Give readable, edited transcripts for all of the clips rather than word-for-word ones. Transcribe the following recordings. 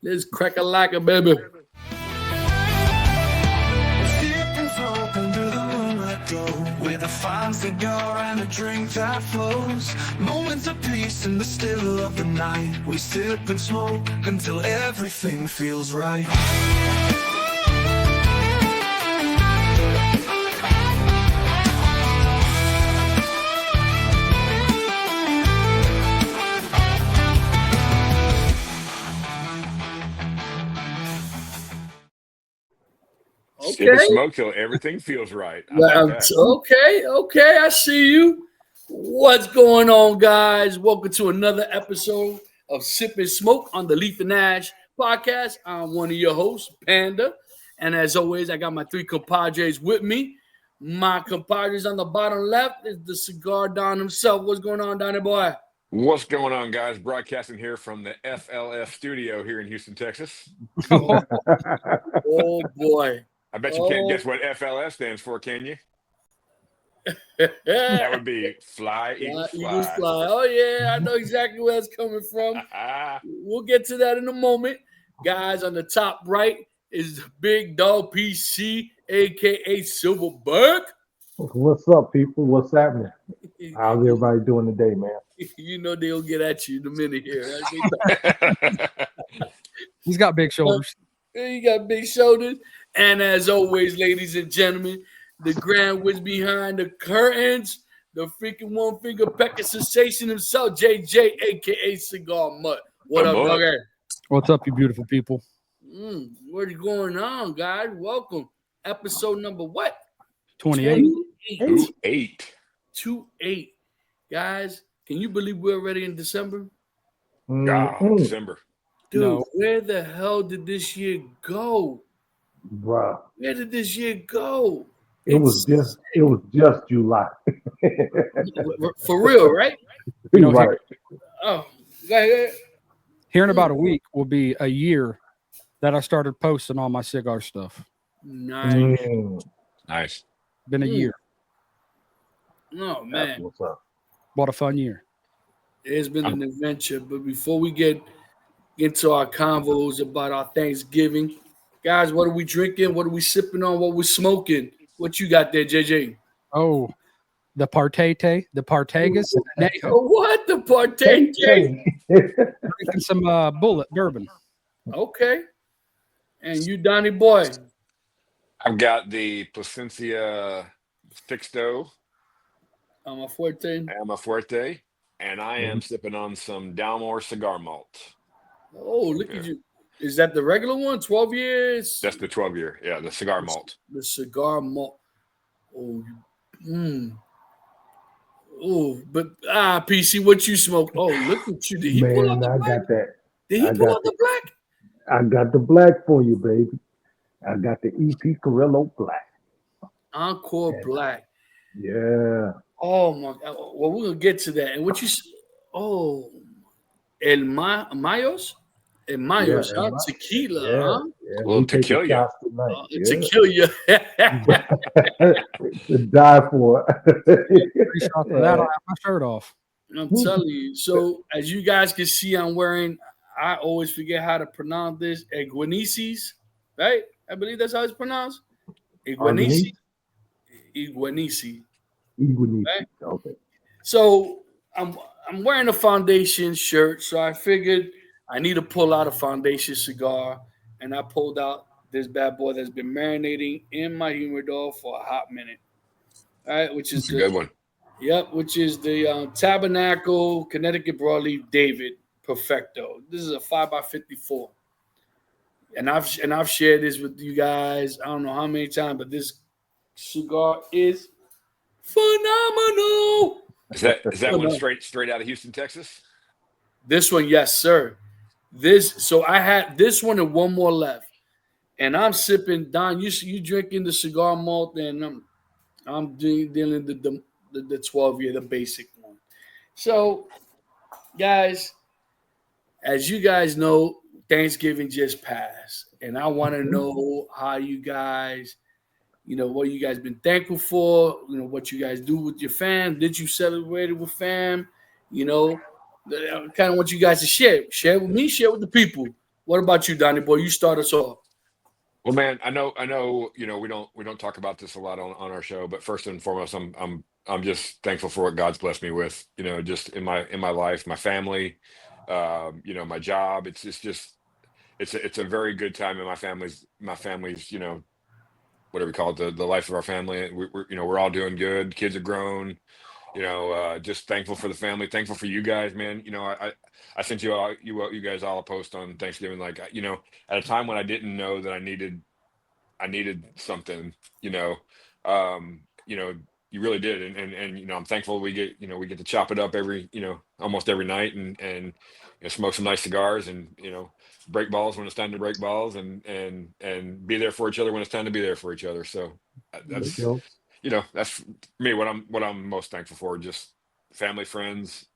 Let's crack a lacquer, baby. With a fine cigar and a drink that flows, moments of peace in the still of the night. We sip and smoke until everything feels right. Sip and smoke till everything feels right. Okay, I see you. What's going on, guys? Welcome to another episode of Sip and Smoke on the Leaf and Ash podcast. I'm one of your hosts, Panda. And as always, I got my three compadres with me. My compadres on the bottom left is the cigar Don himself. What's going on, Donnie boy? What's going on, guys? Broadcasting here from the FLF studio here in Houston, Texas. Oh boy. I bet you can't guess what FLF stands for, can you? That would be Fly, Eagles, Fly. Eagles Fly. Oh, yeah, I know exactly where it's coming from. We'll get to that in a moment. Guys, on the top right is the big dog PC, a.k.a. Silverberg. What's up, people? What's happening? How's everybody doing today, man? You know they'll get at you in a minute here. He's got big shoulders. You got big shoulders. And as always, ladies and gentlemen, the grand whiz behind the curtains, the freaking one finger pecker sensation himself, JJ, a.k.a. Cigar Mutt. What up, dogger? What's up, you beautiful people? What's going on, guys? Welcome. Episode number what? 28. 28. Guys, can you believe we're already in December? December. Dude, No. Where the hell did this year go? Bruh. Where did this year go? It was just July. For real, right? You know, right. Oh, go ahead. Here in about a week will be a year that I started posting all my cigar stuff. Nice. Nice. Been a year. Oh, man. That's what's up. What a fun year. It's been an adventure. But before we get into our convos about our Thanksgiving, guys, what are we drinking? What are we sipping on? What we smoking? What you got there, JJ? Oh, the Partete, the Partagas, and the Nejo. What the partake? Drinking some Bullet bourbon. Okay. And you, Donnie boy? I've got the Placencia Fixto Amaforte. and I am sipping on some Dalmore cigar malt. Oh, look at you. Is that the regular one? 12 years? That's the 12-year. Yeah, the cigar malt. The cigar malt. Oh, but PC, what you smoke? Oh, look at you. Did he pull out the I black? got that. Did he pull out the black? I got the black for you, baby. I got the EP Carrillo Black. Encore Black. Yeah. Oh my God. Well, we're gonna get to that. And what you? El Mayos. El Mayos, Yeah, huh? Tequila, Yeah. huh? Yeah. Well, we taking tequila. shots tonight. Tequila. To die for. 3 shots of that, I'll have my shirt off. I'm telling you. So as you guys can see, I'm wearing. I always forget how to pronounce this. Iguanices, right? I believe that's how it's pronounced. Iguanici. Right? Okay. So I'm wearing a foundation shirt. So I figured I need to pull out a foundation cigar, and I pulled out this bad boy that's been marinating in my humidor for a hot minute. All right, which is It's a good one. Yep, which is the Tabernacle Connecticut Broadleaf David Perfecto. This is a 5x54, and I've shared this with you guys. I don't know how many times, but this cigar is phenomenal. Is that one straight out of Houston, Texas? This one, yes, sir. So I had this one and one more left, and I'm sipping. Don, you drinking the cigar malt, and I'm dealing the 12-year, the basic one. So, guys, as you guys know, Thanksgiving just passed, and I want to know how you guys, what you guys been thankful for, what you guys do with your fam. Did you celebrate it with fam? I kind of want you guys to share with me, share with the people. What about you, Donnie boy? You start us off. Well, man, I know, we don't talk about this a lot on our show, but first and foremost, I'm just thankful for what God's blessed me with, just in my life, my family, my job. It's a very good time in my family's, whatever we call it, the life of our family. We're all doing good. Kids are grown. Just thankful for the family. Thankful for you guys, man. I sent you guys all a post on Thanksgiving, like, at a time when I didn't know that I needed something, um, you know, you really did. And I'm thankful we get to chop it up almost every night, and smoke some nice cigars, and break balls when it's time to break balls, and be there for each other when it's time to be there for each other. So There you that's go. that's me, what I'm most thankful for. Just family, friends,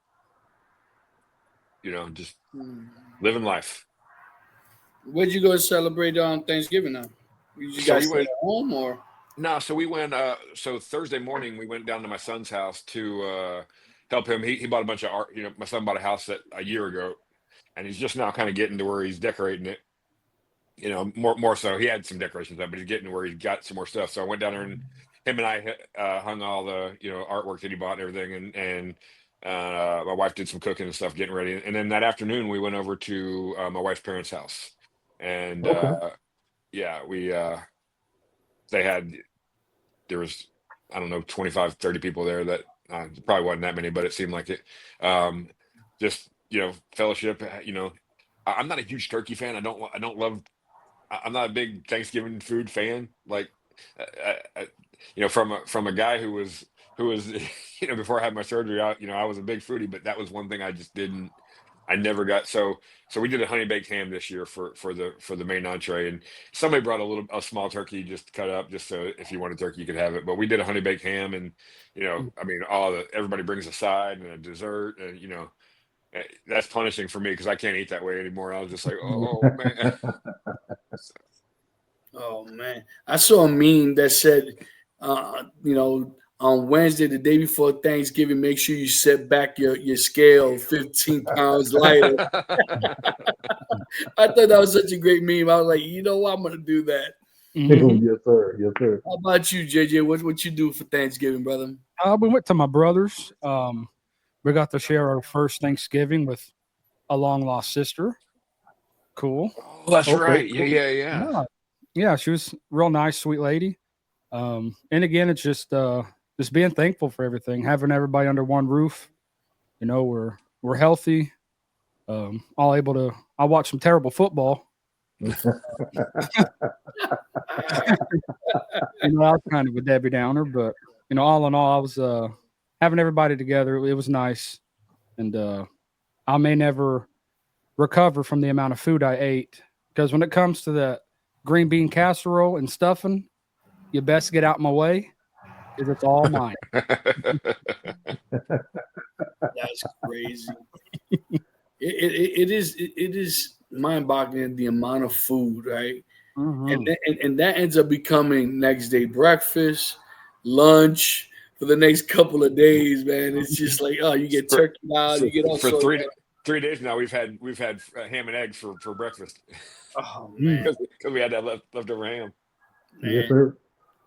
just Hmm. living life. Where'd you go to celebrate on Thanksgiving now? You So we guys stay went at home or? No, so we went. So Thursday morning we went down to my son's house to help him. He bought a bunch of art. My son bought a house a year ago, and he's just now kind of getting to where he's decorating it. More so. He had some decorations up, but he's getting to where he's got some more stuff. So I went down there, and him and I hung all the artwork that he bought and everything, and my wife did some cooking and stuff, getting ready. And then that afternoon we went over to my wife's parents' house, and Okay. yeah, we they had there was, I don't know, 25, 30 people there. That probably wasn't that many, but it seemed like it. um just fellowship. I'm not a huge turkey fan. I don't love I'm not a big Thanksgiving food fan. Like, from a guy who was before I had my surgery, I was a big foodie, but that was one thing I just didn't. I never got. So we did a honey baked ham this year for the main entree, and somebody brought a small turkey just to cut up, just so if you wanted turkey you could have it. But we did a honey baked ham, and I mean, everybody brings a side and a dessert, and that's punishing for me because I can't eat that way anymore. I was just like, oh man. Oh man, I saw a meme that said, on Wednesday, the day before Thanksgiving, make sure you set back your scale 15 pounds lighter. I thought that was such a great meme. I was like, you know what, I'm gonna do that. Mhm. Yes, sir. Yes, sir. How about you, JJ? What you do for Thanksgiving, brother? We went to my brother's. We got to share our first Thanksgiving with a long lost sister. Cool. Oh, that's Okay, right. Yeah, cool. yeah, yeah. Yeah, yeah, she was real nice, sweet lady. And again, it's just being thankful for everything, having everybody under one roof. We're healthy. All able to. I watched some terrible football. I was kind of a Debbie Downer, but all in all, I was having everybody together. It was nice, and I may never recover from the amount of food I ate because when it comes to that green bean casserole and stuffing, you best get out my way because it's all mine. That's crazy. It is mind-boggling the amount of food, right? And, Mhm. and that ends up becoming next day breakfast, lunch for the next couple of days, man. It's just like, oh, you get for, turkey out, for, you get all for sorts. 3 days now, we've had ham and eggs for breakfast Oh Mm. man, because we had that leftover ham. Yes, man. sir.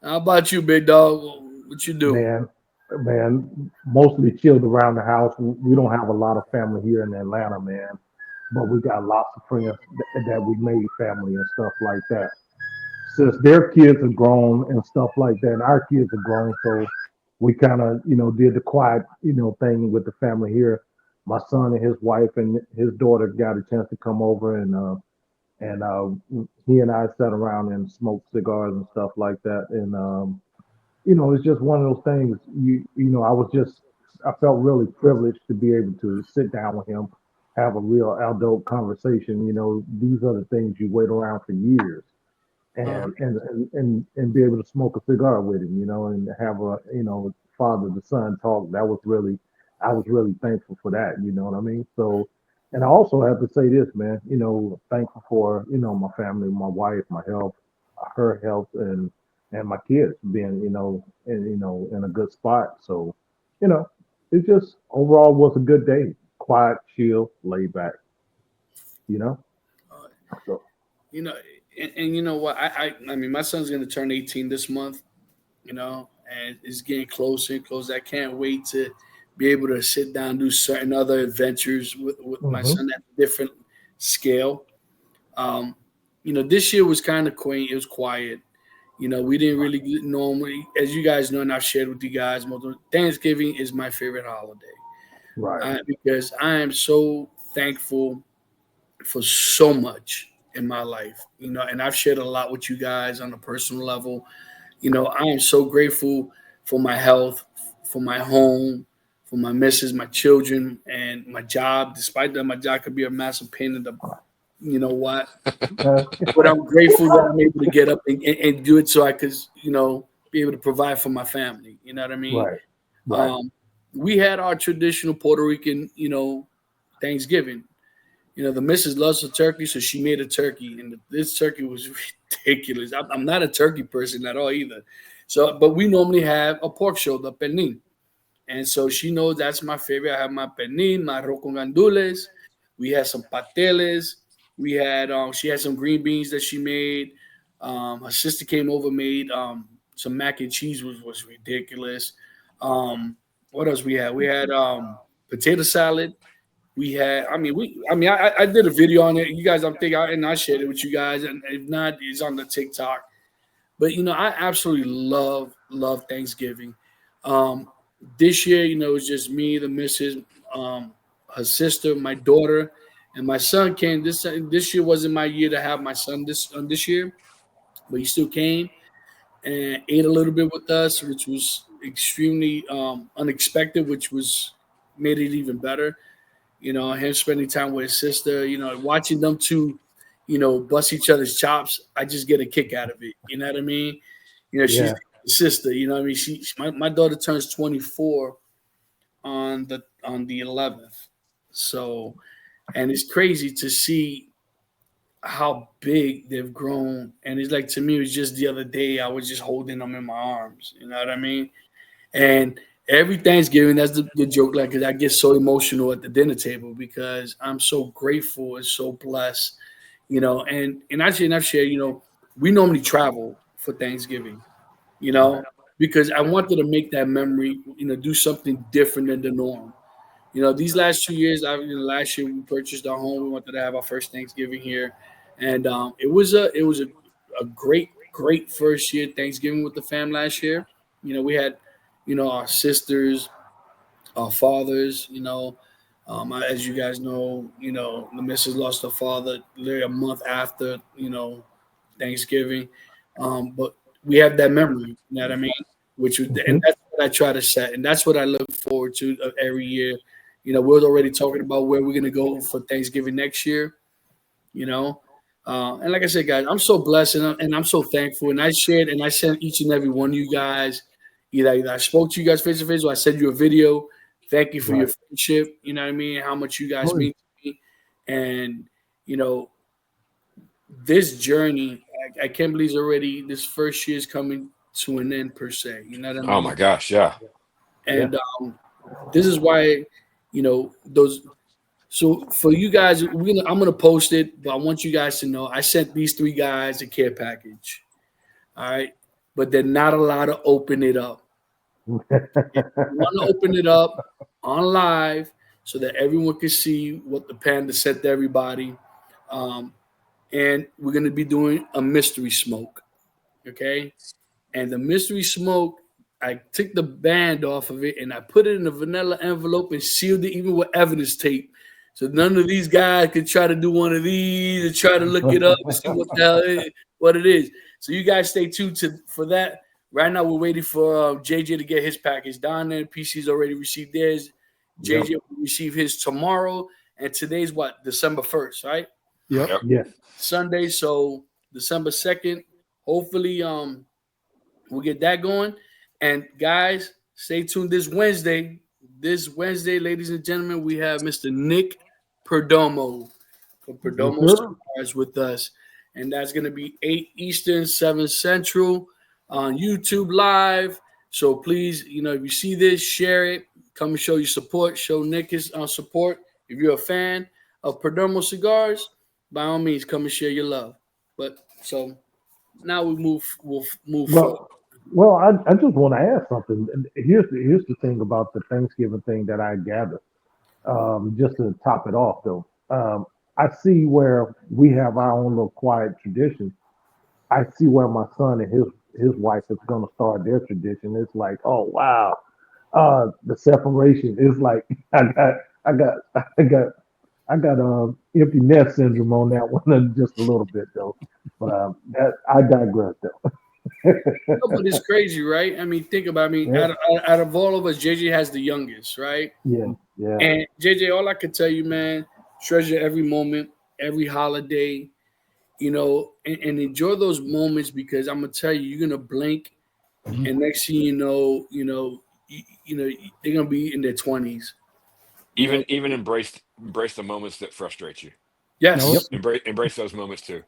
How about you, big dog? What you do? Man, man, mostly chilled around the house. We don't have a lot of family here in Atlanta, man, but we got lots of friends that we made family and stuff like that. Since their kids are grown and stuff like that, and our kids are grown, so we kind of, did the quiet, thing with the family here. My son and his wife and his daughter got a chance to come over, and he and I sat around and smoked cigars and stuff like that, and it's just one of those things. I felt really privileged to be able to sit down with him, have a real adult conversation. These are the things you wait around for years, Uh, and be able to smoke a cigar with him, and have a father to son talk. I was really thankful for that. You know what I mean? So, and I also have to say this, man. Thankful for my family, my wife, my health, her health, and my kids being in a good spot. So, you know, it just overall was a good day. Quiet, chill, laid back. You know. you know, and you know what? I mean, my son's gonna turn 18 this month. And it's getting closer and closer. I can't wait to be able to sit down and do certain other adventures with my Mm-hmm. son at a different scale. Um, this year was kind of quaint. It was quiet. We didn't really normally, as you guys know, and I've shared with you guys, Thanksgiving is my favorite holiday Right. because I am so thankful for so much in my life. And I've shared a lot with you guys on a personal level. I am so grateful for my health, for my home, for my missus, my children, and my job. Despite that, my job could be a massive pain in the, you know what? Uh, But I'm grateful that I'm able to get up and do it so I could, be able to provide for my family. You know what I mean? right. Right. Um, we had our traditional Puerto Rican, Thanksgiving. The missus loves a turkey, so she made a turkey, and this turkey was ridiculous. I'm not a turkey person at all either. So, but we normally have a pork shoulder, pernil, and so she knows that's my favorite. I have my pernil, my arroz con gandules. We had some pateles. She had some green beans that she made. Her sister came over, made some mac and cheese, was ridiculous. Um, what else we had? We had potato salad. I did a video on it. You guys, and I shared it with you guys, and if not, it's on the TikTok. But I absolutely love Thanksgiving. Um, this year, it was just me, the missus, her sister, my daughter, and my son came. This year wasn't my year to have my son this year, but he still came and ate a little bit with us, which was extremely unexpected, which was made it even better. Him spending time with his sister, watching them two, bust each other's chops. I just get a kick out of it. You know what I mean? She's Yeah. the sister. You know what I mean? My daughter turns 24 on the 11th. So, and it's crazy to see how big they've grown. And it's like, to me, it was just the other day I was just holding them in my arms. You know what I mean? And every Thanksgiving, that's the joke. Like, 'cause I get so emotional at the dinner table because I'm so grateful and so blessed. And I've shared. We normally travel for Thanksgiving. You Right. know, because I wanted to make that memory. Do something different than the norm. These last 2 years, last year we purchased our home. We wanted to have our first Thanksgiving here, and it was a great first year Thanksgiving with the fam last year. We had our sisters, our fathers. As you guys know, the missus lost her father literally a month after Thanksgiving, but we have that memory. You know what I mean? And Hmm. that's what I try to set, and that's what I look forward to every year. We're already talking about where we're gonna go for Thanksgiving next year. You know, and like I said, guys, I'm so blessed and I'm so thankful. And I shared and I sent each and every one of you guys. Either I spoke to you guys face to face or I sent you a video. Thank you for your Right. friendship. You know what I mean? How much you guys Oh, mean to me. And you know, this journey, I can't believe this first year is coming to an end per se. You know what I Oh mean? my gosh, yeah. yeah. And this is why, those. So for you guys, I'm gonna post it, but I want you guys to know I sent these three guys a care package. All right, but they're not allowed to open it up. You want to open it up on live so that everyone can see what the panda said to everybody. Um, and we're gonna be doing a mystery smoke. Okay, and the mystery smoke, I took the band off of it and I put it in a vanilla envelope and sealed it even with evidence tape. So none of these guys could try to do one of these and try to look it up and see what it is. So you guys stay tuned for that. Right now we're waiting for JJ to get his package down there. PC's already received theirs. Yep. JJ will receive his tomorrow. And today's what? December 1st, right? Yep. Yep. Yes. Sunday. So December 2nd. Hopefully, we'll get that going. And guys, stay tuned this Wednesday. This Wednesday, ladies and gentlemen, we have Mr. Nick Perdomo from Yes, Perdomo sir. Cigars with us. And that's going to be 8 Eastern, 7 Central on YouTube Live. So please, if you see this, share it. Come and show your support. Show Nick his support. If you're a fan of Perdomo Cigars, by all means, come and share your love. But so now we'll move forward. Well, I just want to add something. And here's the thing about the Thanksgiving thing that I gathered. Just to top it off, though, I see where we have our own little quiet tradition. I see where my son and his wife is going to start their tradition. It's like, oh wow, the separation is like I got I got I got I got empty nest syndrome on that one just a little bit though. But that I digress though. No, but it's crazy, right? I mean, think about. I mean, Yeah, out of all of us, JJ has the youngest, right? yeah, yeah. And JJ, all I can tell you, man, treasure every moment, every holiday, and enjoy those moments because I'm gonna tell you, you're gonna blink, and next thing they're gonna be in their 20s. You know, Even embrace the moments that frustrate you. No. yes. Embrace those moments too.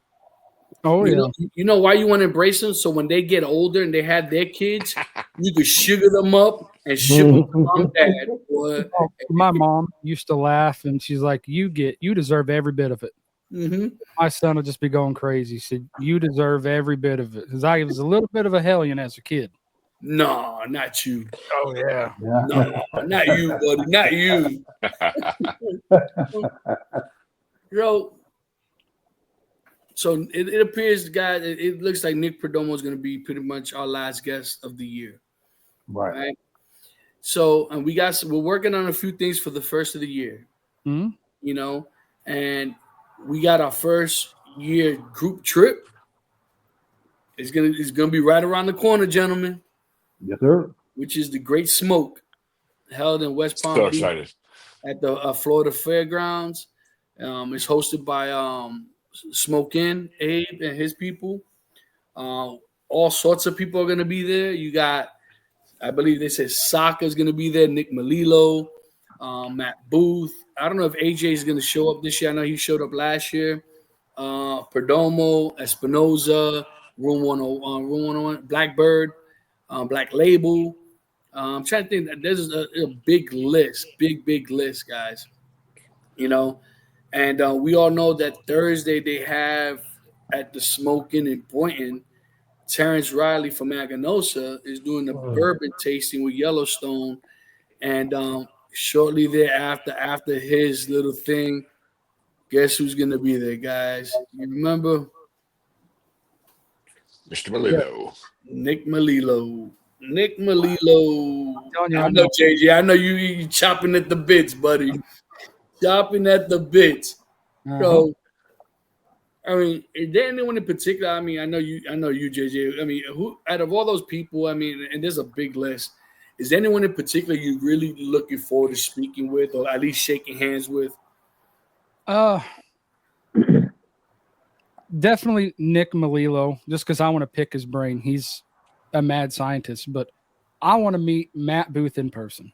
Oh You yeah. know, you know why you want to embrace them? So when they get older and they have their kids, you could sugar them up and ship them to mom, dad. Boy. Oh, my mom used to laugh, and she's like, "You deserve every bit of it." Hmm. My son will just be going crazy. He said, "You deserve every bit of it," because I was a little bit of a hellion as a kid. No, not you. Oh yeah. Yeah. No, not you, buddy. Not you. Yo, so it appears, guys, it looks like Nick Perdomo is going to be pretty much our last guest of the year, Right. right? So, and we're working on a few things for the first of the year, Hmm. you know, and we got our first year group trip. It's gonna be right around the corner, gentlemen, Yes, sir. which is the Great Smoke, held in West So Palm Beach excited. at the Florida Fairgrounds. It's hosted by Smoke In Abe and his people. All sorts of people are going to be there. You got, I believe they said Saka's going to be there, Nick Melillo, Matt Booth. I don't know if AJ is going to show up this year. I know he showed up last year. Perdomo, Espinoza, Room 101, Room 101, Blackbird, Black Label. I'm trying to think. There's a big list, big list, guys. You know, and we all know that Thursday they have at the Smoking in Boynton, Terrence Riley from Aganosa is doing a Mm. bourbon tasting with Yellowstone. And shortly thereafter, after his little thing, guess who's going to be there, guys? You remember? Mr. Melillo. Nick Melillo. Nick Melillo. telling you, I I know, know. JJ. I know you chopping at the bits, buddy. Chopping at the bits. Uh-huh. So, I mean, is there anyone in particular? I mean, I know you, JJ. I mean, who out of all those people? I mean, and there's a big list. Is there anyone in particular you really looking forward to speaking with, or at least shaking hands with? Uh, definitely Nick Melillo, just because I want to pick his brain. He's a mad scientist, but I want to meet Matt Booth in person.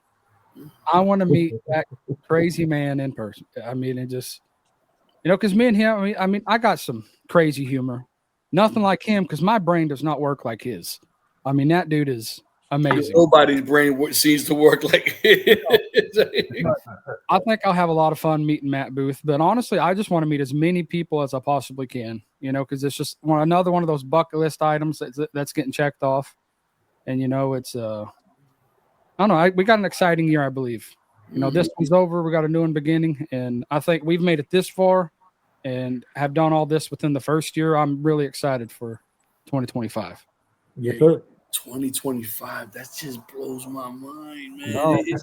I want to meet that crazy man in person. I mean, it just, because me and him, I got some crazy humor. Nothing like him because my brain does not work like his. I mean, that dude is amazing. Nobody's brain seems to work like his. I think I'll have a lot of fun meeting Matt Booth, but honestly, I just want to meet as many people as I possibly can, because it's just another one of those bucket list items that's getting checked off. And, it's, I don't know, we got an exciting year, I believe. This one's over. We got a new one beginning, and I think we've made it this far and have done all this within the first year. I'm really excited for 2025. Yes, sir. 2025. That just blows my mind, man. No. It,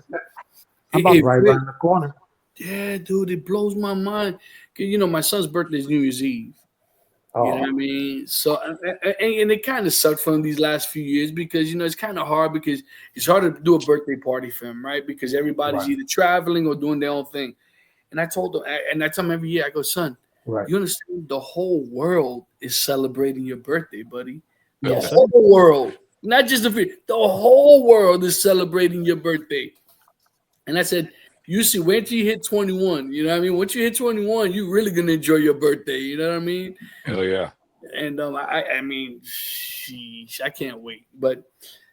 About it right really- around the corner. yeah, dude, it blows my mind. 'Cause, my son's birthday is New Year's Eve. You know Oh, what I mean? So, and it kind of sucked for him these last few years because, it's kind of hard because it's hard to do a birthday party for him, right? Because everybody's Right. either traveling or doing their own thing. And I told him, and I tell him every year, I go, son, right. you understand the whole world is celebrating your birthday, buddy. The Yes, sir. whole world, not just the whole world is celebrating your birthday. And I said, you see, wait till you hit 21. You know what I mean? Once you hit 21, you're really gonna enjoy your birthday. You know what I mean? Hell yeah. And I mean, sheesh, I can't wait. But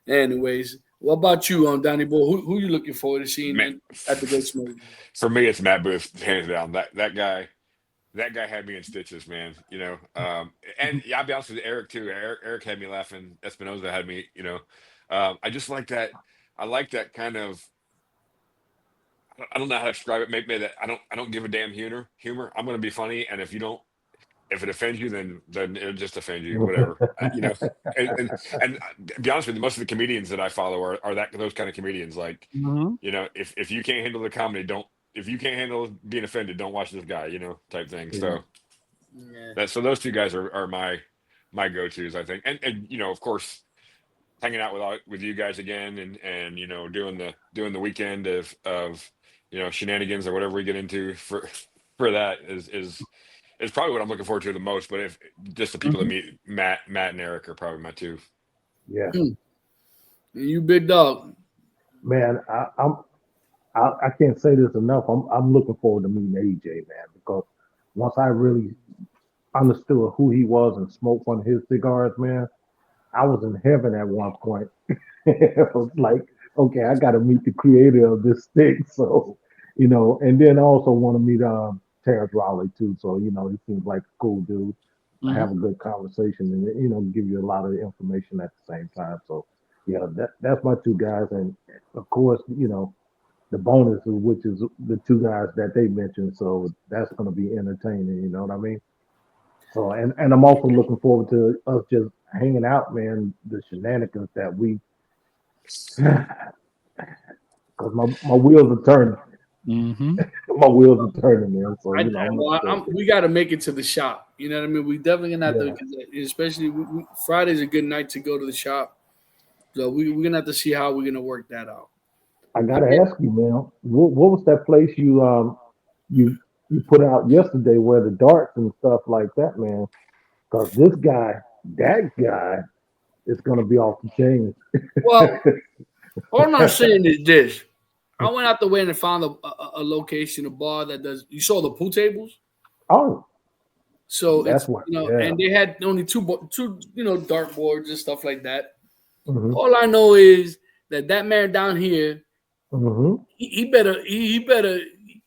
anyways, what about you, Donnie Boy? Who you looking forward to seeing Man, at the Great Smoke? for me, it's Matt Booth, hands down. That guy, that guy had me in stitches, man. And yeah, I'll be honest with Eric too. Eric had me laughing. Espinoza had me. I just like that. I like that kind of. I don't know how to describe it. Maybe that I don't give a damn humor. I'm going to be funny, and if it offends you, then it'll just offend you. Whatever. And to be honest with you, most of the comedians that I follow are those kind of comedians. Like, Mhm. if you can't handle the comedy, don't. If you can't handle being offended, don't watch this guy. Type thing. Yeah. So those two guys are my go-tos, I think. And of course, hanging out with you guys again, and doing the weekend of shenanigans or whatever we get into for that is probably what I'm looking forward to the most. But if just the people that meet Matt and Eric are probably my two. Yeah, You big dog. man, I can't say this enough. I'm looking forward to meeting AJ, man, because once I really understood who he was and smoked one of his cigars, man, I was in heaven at one point. It was like, okay, I got to meet the creator of this stick. So, and then I also want to meet Terrence Raleigh too. So, he seems like a cool dude. Have a good conversation and give you a lot of information at the same time. So, yeah, that's my two guys, and of course, the bonus, which is the two guys that they mentioned. So that's going to be entertaining. You know what I mean? So, and I'm also looking forward to us just hanging out, man. The shenanigans that we, because my wheels are turning. Mm-hmm. My wheels are turning, man. So We got to make it to the shop. You know what I mean? We definitely gonna have Yeah. to, especially Friday's a good night to go to the shop. So we're gonna have to see how we're gonna work that out. I gotta ask you, man. What was that place you put out yesterday where the darts and stuff like that, man? Because that guy is gonna be off the chain. Well, all I'm saying is this: I went out the way and found a location, a bar that does. You saw the pool tables, Oh, so that's it's what. Yeah. and they had only two dart boards and stuff like that. Hmm. All I know is that man down here, Hmm. he better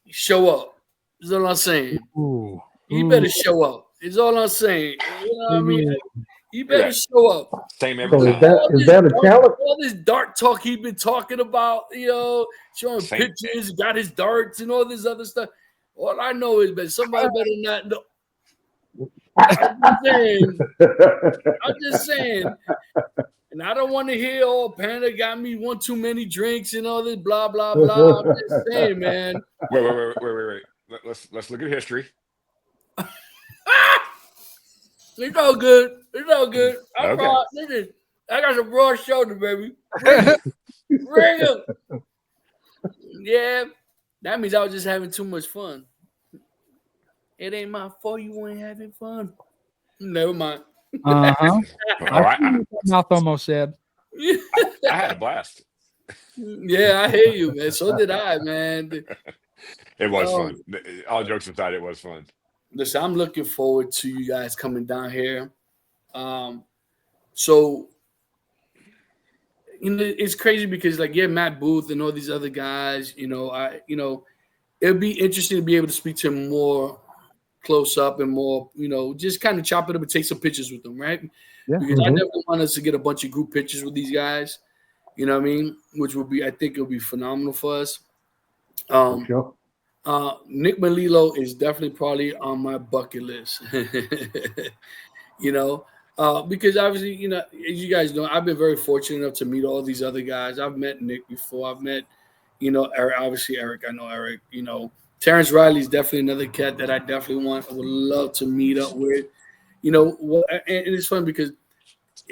show up. Is all I'm saying. Ooh. He better show up. Is all I'm saying. You know what I mean? Ooh. He better show up. Same every So is time. that a challenge? All this dart talk he been talking about, showing Same. pictures, got his darts and all this other stuff. All I know is, man, somebody better not know. I'm just saying. And I don't want to hear, oh, Panda got me one too many drinks and all this blah blah blah. I'm just saying, man. Wait. Let's look at history. It's all good. It's all good. I Okay. listen, I got some broad shoulder, baby. Bring him. Yeah, that means I was just having too much fun. It ain't my fault you ain't having fun. Never mind. Uh-huh. Oh, I see what that mouth almost said. I had a blast. Yeah, I hear you, man. So did I, man. It was Um, fun. All jokes aside, it was fun. Listen, I'm looking forward to you guys coming down here. So it's crazy because Matt Booth and all these other guys, it'd be interesting to be able to speak to him more close up and more, just kind of chop it up and take some pictures with them, right? Yeah. Because I definitely want us to get a bunch of group pictures with these guys, you know what I mean? Which would be, I think it'll be phenomenal for us. For sure. Nick Melillo is definitely probably on my bucket list. Because obviously, as you guys know, I've been very fortunate enough to meet all these other guys. I've met Nick before. I've met, Eric. Obviously, Eric. I know Eric. Terrence Riley is definitely another cat that I definitely would love to meet up with. And it's fun because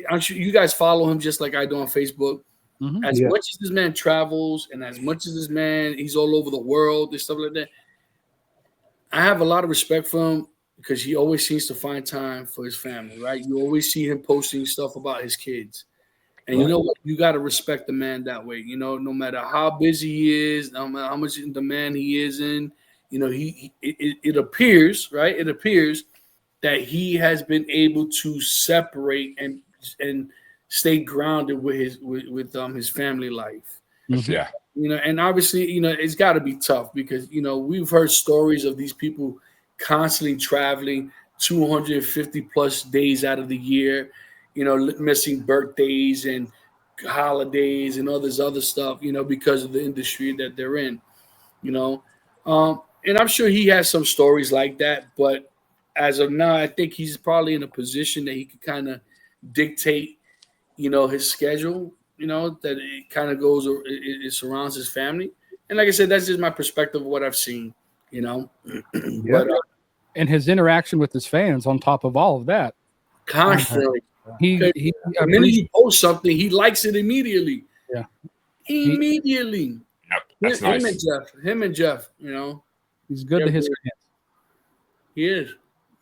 I'm sure you guys follow him just like I do on Facebook. Mhm. As Yeah. much as this man travels and as much as this man, he's all over the world and stuff like that, I have a lot of respect for him because he always seems to find time for his family, right? You always see him posting stuff about his kids. And you know what? You got to respect the man that way. No matter how busy he is, no matter how much demand he is in, it appears, right? It appears that he has been able to separate and stay grounded with his family life. Mhm. Yeah. And obviously, it's got to be tough because we've heard stories of these people constantly traveling 250 plus days out of the year, missing birthdays and holidays and all this other stuff, because of the industry that they're in, you know. And I'm sure he has some stories like that, but as of now, I think he's probably in a position that he could kind of dictate, his schedule, that it kind of goes, it surrounds his family. And like I said, that's just my perspective of what I've seen, but And his interaction with his fans on top of all of that. constantly. He The minute you post something, he likes it immediately. Yeah. Immediately. Yep, that's nice. Him and Jeff, he's good to his fans. He is.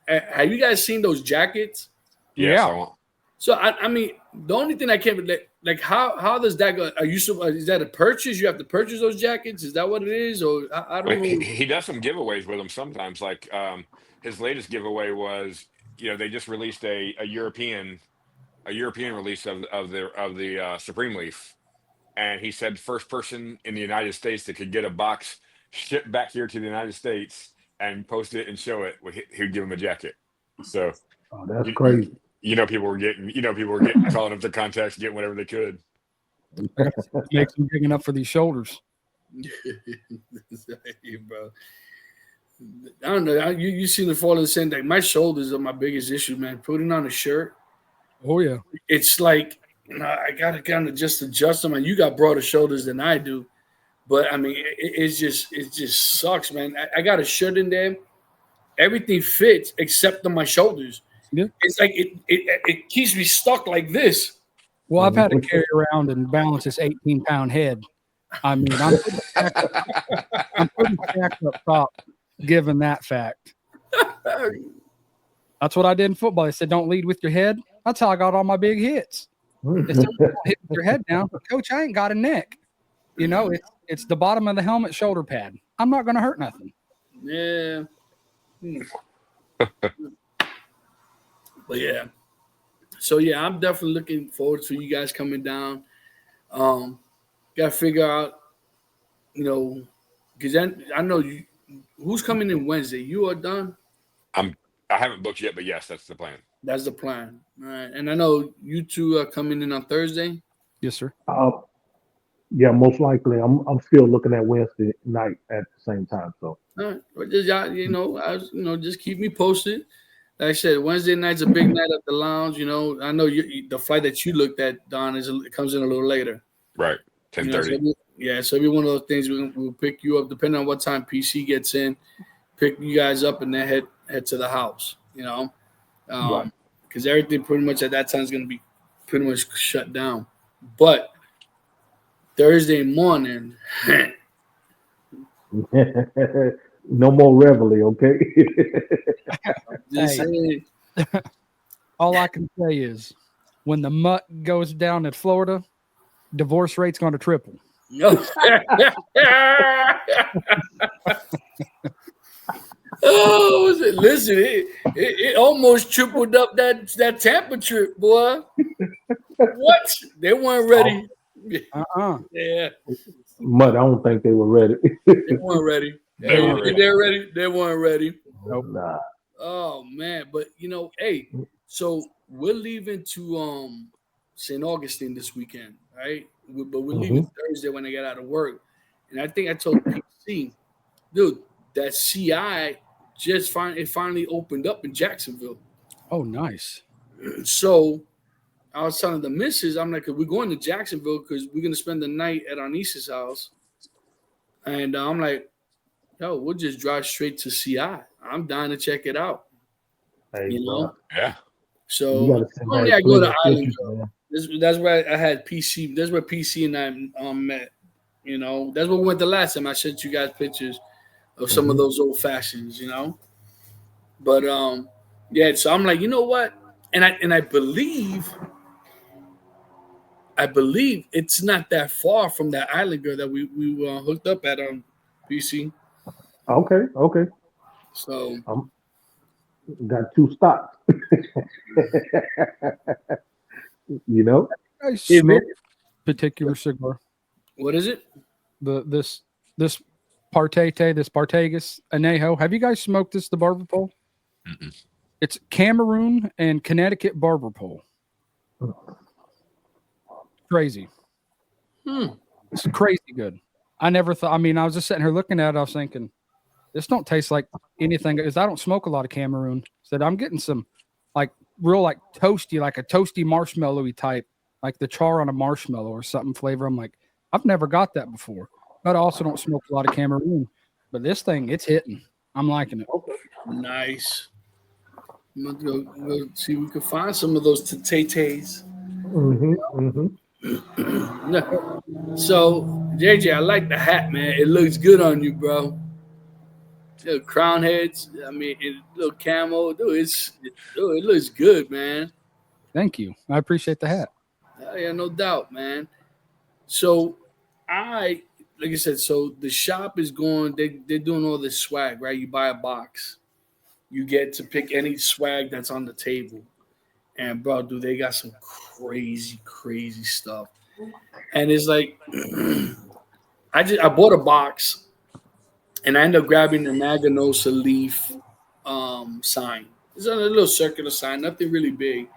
Have you guys seen those jackets? Yes, Yeah. I want. So I mean, the only thing I can't like how does that go? Are you is that a purchase? You have to purchase those jackets? Is that what it is? Or I don't know. He does some giveaways with them sometimes. Like his latest giveaway was, they just released a European release of the Supreme Leaf, and he said first person in the United States that could get a box shipped back here to the United States and post it and show it, he'd give him a jacket. So that's crazy. People were getting calling up the contacts, getting whatever they could. Makes him big enough for these shoulders. Bro. I don't know. You seen the fall of the same thing. My shoulders are my biggest issue, man. Putting on a shirt. Oh yeah. It's like I gotta kind of just adjust them. And you got broader shoulders than I do, but I mean, it just sucks, man. I got a shirt in there. Everything fits except on my shoulders. Yeah. It's like it keeps me stuck like this. Well, I've had to carry around and balance this 18-pound head. I mean, I'm pretty stacked up top, given that fact. That's what I did in football. They said, don't lead with your head. That's how I got all my big hits. They said, don't hit with your head down. Coach, I ain't got a neck. It's the bottom of the helmet shoulder pad. I'm not going to hurt nothing. Yeah. But yeah. So yeah, I'm definitely looking forward to you guys coming down. Got to figure out, because I know you. Who's coming in Wednesday? You are done. I haven't booked yet, but yes, that's the plan. That's the plan. All right, and I know you two are coming in on Thursday. Yes, sir. Yeah, most likely. I'm still looking at Wednesday night at the same time. So. All right, but just just keep me posted. Like I said, Wednesday night's a big night at the lounge. I know the flight that you looked at, Don, comes in a little later. Right, 10:30. So it'll be one of those things we'll pick you up depending on what time PC gets in. Pick you guys up and then head to the house. Because everything pretty much at that time is going to be pretty much shut down. But Thursday morning. No more reveille, okay? Just saying. All I can say is when the mutt goes down at Florida, divorce rate's going to triple. Oh, listen, it almost tripled up that Tampa trip, boy. What? They weren't ready. Yeah. But I don't think they were ready. They weren't ready. They're ready. They weren't ready. Nope. Nah. Oh man, but hey, so we're leaving to St. Augustine this weekend, right? But we're leaving Thursday when I get out of work, and I think I told PC, dude, that CI finally opened up in Jacksonville. Oh, nice. So I was telling the missus, I'm like, we're going to Jacksonville because we're gonna spend the night at our niece's house, and I'm like, yo, we'll just drive straight to CI. I'm dying to check it out. Hey, Yeah. So only I go to Island Girl. That's where I had PC. That's where PC and I met. That's where we went the last time. I sent you guys pictures of some of those old fashions. But yeah. So I'm like, you know what? And I believe it's not that far from that Island Girl that we hooked up at PC. Okay. So got 2 stops. I smoke particular cigar. What is it? This Partete, this Partagas Anejo. Have you guys smoked this, the barber pole? Mm-mm. It's Cameroon and Connecticut barber pole. Crazy. It's crazy good. I never thought, I mean, I was just sitting here looking at it. I was thinking, this don't taste like anything. Because I don't smoke a lot of Cameroon. So I'm getting some like real like toasty, like a toasty marshmallowy type, like the char on a marshmallow or something flavor. I'm like, I've never got that before. But I also don't smoke a lot of Cameroon. But this thing, it's hitting. I'm liking it. Nice. I'm gonna go see if we can find some of those tays. So, JJ, I like the hat, man. It looks good on you, bro. Little crown heads. I mean, little camo. Dude, it looks good, man. Thank you. I appreciate the hat. Yeah, no doubt, man. So, like I said, so the shop is going. They're doing all this swag, right? You buy a box, you get to pick any swag that's on the table, and bro, dude, they got some crazy stuff. And it's like, I bought a box, and I ended up grabbing the Maganosa leaf sign. It's a little circular sign, nothing really big.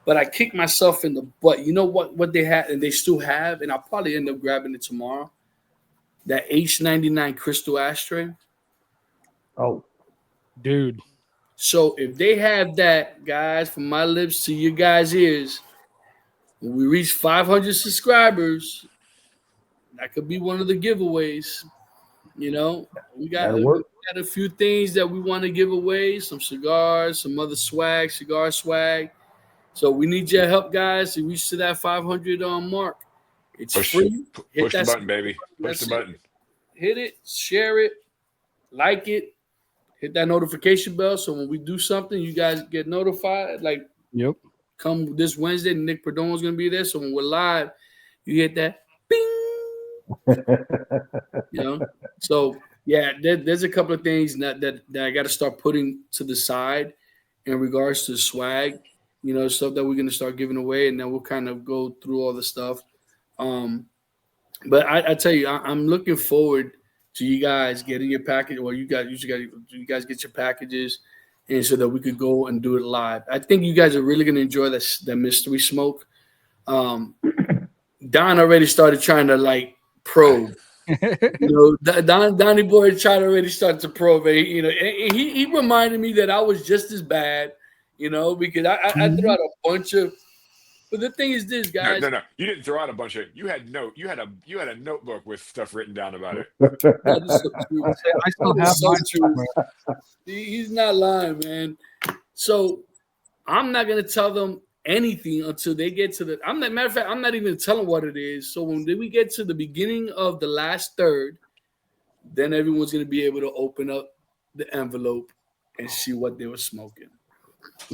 But I kicked myself in the butt. You know what they had, and they still have, and I'll probably end up grabbing it tomorrow. That H99 crystal ashtray. Oh, dude. So if they have that, guys, from my lips to your guys' ears, when we reach 500 subscribers, that could be one of the giveaways. You know, we got a few things that we want to give away, some cigars, some other swag, cigar swag. So we need your help, guys, to reach to that 500 mark. It's free. Push the button, baby. Push the button. Hit it, share it, like it, hit that notification bell. So when we do something, you guys get notified. Like, come this Wednesday, Nick Perdomo's going to be there. So when we're live, you hit that bing. You know? So, yeah, there's a couple of things that I got to start putting to the side in regards to swag. You know, stuff that we're going to start giving away, and then we'll kind of go through all the stuff. But I tell you, I'm looking forward to you guys getting your package. Well, you guys get your packages, and so that we could go and do it live. I think you guys are really going to enjoy that mystery smoke. Don already started trying to like probe. You know, Donnie Boy tried to already start to probe. You know, and he reminded me that I was just as bad. You know, because I threw out a bunch of. But the thing is, this guys. No. You didn't throw out a bunch of. You had a notebook with stuff written down about it. I still have mine. He's not lying, man. So I'm not gonna tell them anything until they get to the. Matter of fact, I'm not even telling what it is. So when we get to the beginning of the last third, then everyone's gonna be able to open up the envelope and see what they were smoking.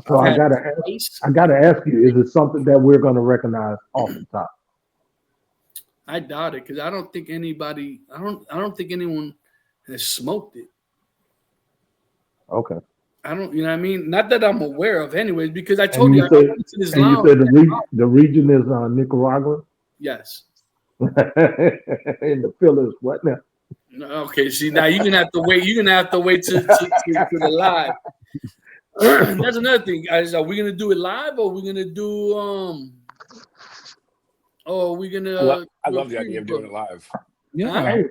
So I gotta ask you: is it something that we're gonna recognize off the top? I doubt it because I don't think anybody. I don't think anyone has smoked it. Okay. I don't. You know what I mean? Not that I'm aware of, anyways. Because I told you. You said the region is Nicaragua. Yes. And the fillers, what now? Okay. See, now you're gonna have to wait. You're gonna have to wait to the live. That's another thing, guys. Are we gonna do it live, or are we gonna do or are we gonna? I love the idea of doing it live. Yeah, hey,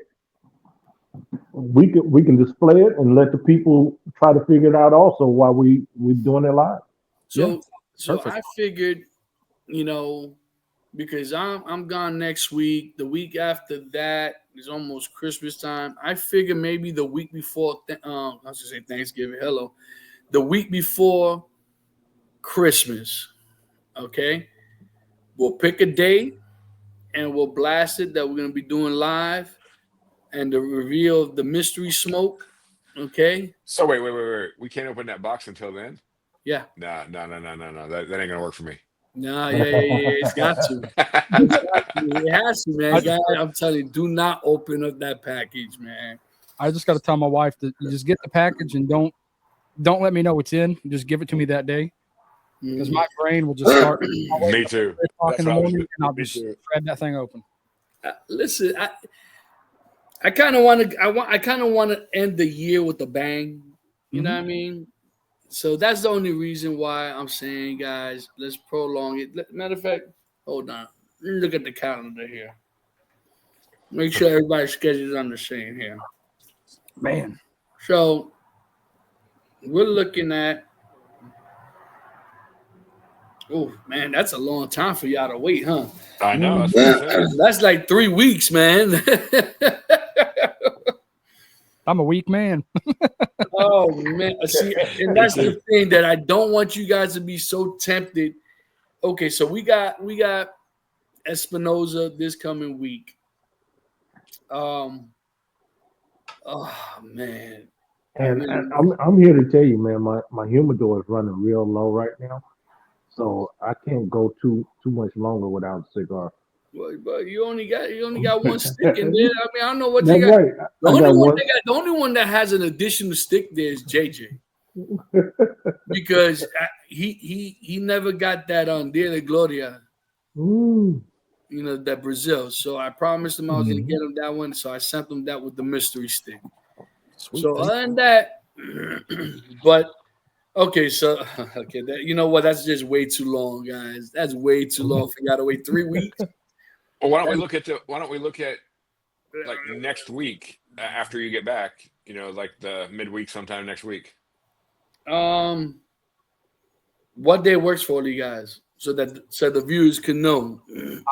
we can display it and let the people try to figure it out also while we're doing it live. So I figured, you know, because I'm gone next week. The week after that is almost Christmas time. I figure maybe the week before. I was gonna say Thanksgiving. Hello. The week before Christmas, okay? We'll pick a day and we'll blast it that we're going to be doing live and the reveal of the mystery smoke, okay? So wait. We can't open that box until then? Yeah. No. That ain't going to work for me. No, yeah. It's got to. It has to, man. Guys, I'm telling you, do not open up that package, man. I just got to tell my wife that you just get the package and don't let me know what's in. Just give it to me that day, because my brain will just start. Me too. In the morning, and I'll just grab that thing open. Listen, I kind of want to. I kind of want to end the year with a bang. You know Mhm. what I mean? So that's the only reason why I'm saying, guys, let's prolong it. Matter of fact, hold on. Let me look at the calendar here. Make sure everybody's schedule is on the same here. Man, So we're looking at. Oh man, that's a long time for y'all to wait, huh? I know. That's what I'm Mhm. saying. That's like 3 weeks, man. I'm a weak man. Oh man, see, and Me that's too. the thing that I don't want you guys to be so tempted. Okay, so we got Espinoza this coming week. Um, oh man, I And really I'm here to tell you, man, my humidor is running real low right now, so I can't go too much longer without a cigar. but you only got one stick in there. I mean, I don't know what they That's got. right. The I only got one one. they got, the only one that has an additional stick there is JJ because he never got that on Dia de Gloria, Mm. that Brazil. So I promised him I was gonna Mhm. get him that one. So I sent him that with the mystery stick. Sweet. So other than that, but okay, so okay, you know what? That's just way too long, guys. That's way too long. For you gotta wait 3 weeks. Well, That's, why don't we look at like next week after you get back? Like the midweek sometime next week. um, what day works for you guys, so the viewers can know.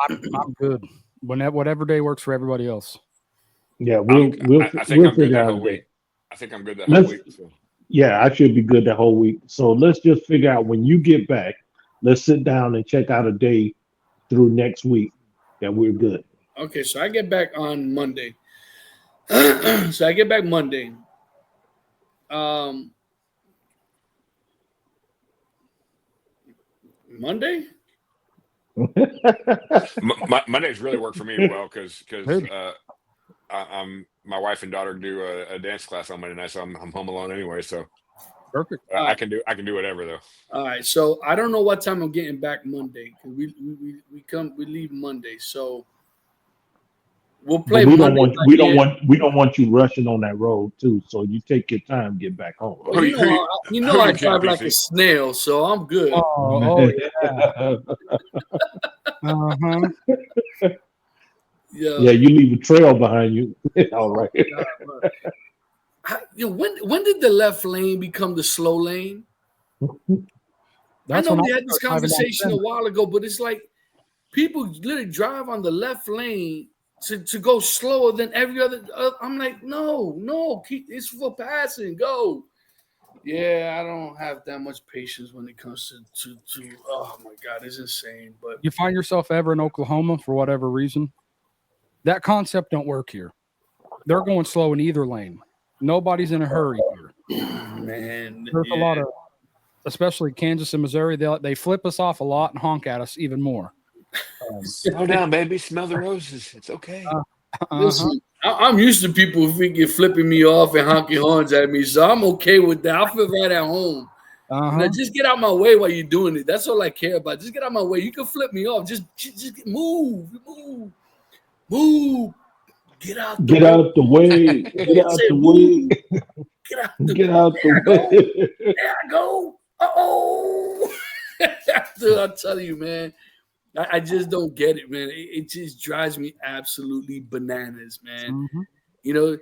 I'm good. Whatever day works for everybody else. Yeah, I'm. we'll I think we'll I'm good figure that out a whole day. week. I think I'm good that whole Let's. week. So. Yeah, I should be good the whole week. So let's just figure out when you get back. Let's sit down and check out a day through next week that we're good. Okay, so I get back on Monday. So I get back Monday. Um, Monday. Mondays really work for me well because Good. my wife and daughter do a dance class on Monday night, so I'm home alone anyway. So Perfect. All I right. can do whatever though. All right. So I don't know what time I'm getting back Monday because we leave Monday. So we'll But play Monday by ear. we don't want you rushing on that road too. So you take your time, get back home. Well, Who who who I you kidding, drive like a PC? snail, so I'm good. Oh yeah. Uh-huh. Yeah. Yeah, you leave a trail behind you. All right. God, bro. When did the left lane become the slow lane? I That's know when I we had this start driving down the conversation a center. while ago, but it's like people literally drive on the left lane to go slower than every other. I'm like, no, it's for passing. Go. Yeah, I don't have that much patience when it comes to. Oh my God, it's insane. But You find yourself ever in Oklahoma for whatever reason, that concept don't work here. They're going slow in either lane. Nobody's in a hurry here. man, There's a yeah. lot of, especially Kansas and Missouri, they flip us off a lot and honk at us even more. Slow down, baby. Smell the roses. It's okay. Uh-huh. Listen, I'm used to people flipping me off and honking horns at me, so I'm okay with that. I feel right at home. Uh-huh. Just get out my way while you're doing it. That's all I care about. Just get out my way. You can flip me off. Just move. Get out the Get way. out the way. Get I out said, the way. move. Get out the Get way. out the There I go. way. There I go. Uh-oh. Dude, I'll tell you, man. I just don't get it, man. It just drives me absolutely bananas, man. Mhm.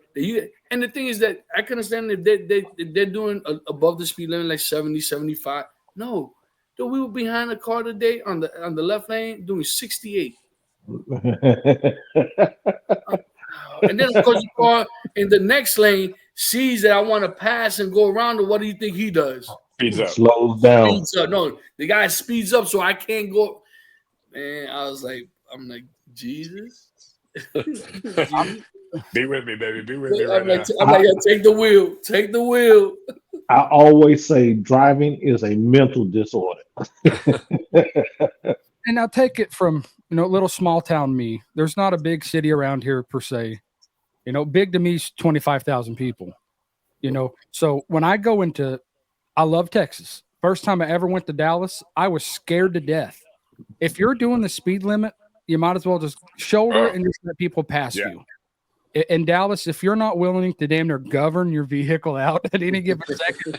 And the thing is that I can understand if they're doing above the speed limit like 70, 75. No, dude, we were behind a car today on the left lane doing 68. And then of course the car in the next lane sees that I want to pass and go around. And what do you think he does? Speeds up. Slows down. Speeds up. No, the guy speeds up so I can't go. Man, I'm like, Jesus. Jesus. Be with me, baby. Be with me I'm right like, now. yeah, take the wheel. Take the wheel. I always say driving is a mental disorder. And I'll take it from, little small town me. There's not a big city around here per se. Big to me is 25,000 people. So when I go I love Texas. First time I ever went to Dallas, I was scared to death. If you're doing the speed limit, you might as well just shoulder Oh, it and just let people pass yeah. you. in Dallas, if you're not willing to damn near govern your vehicle out at any given second,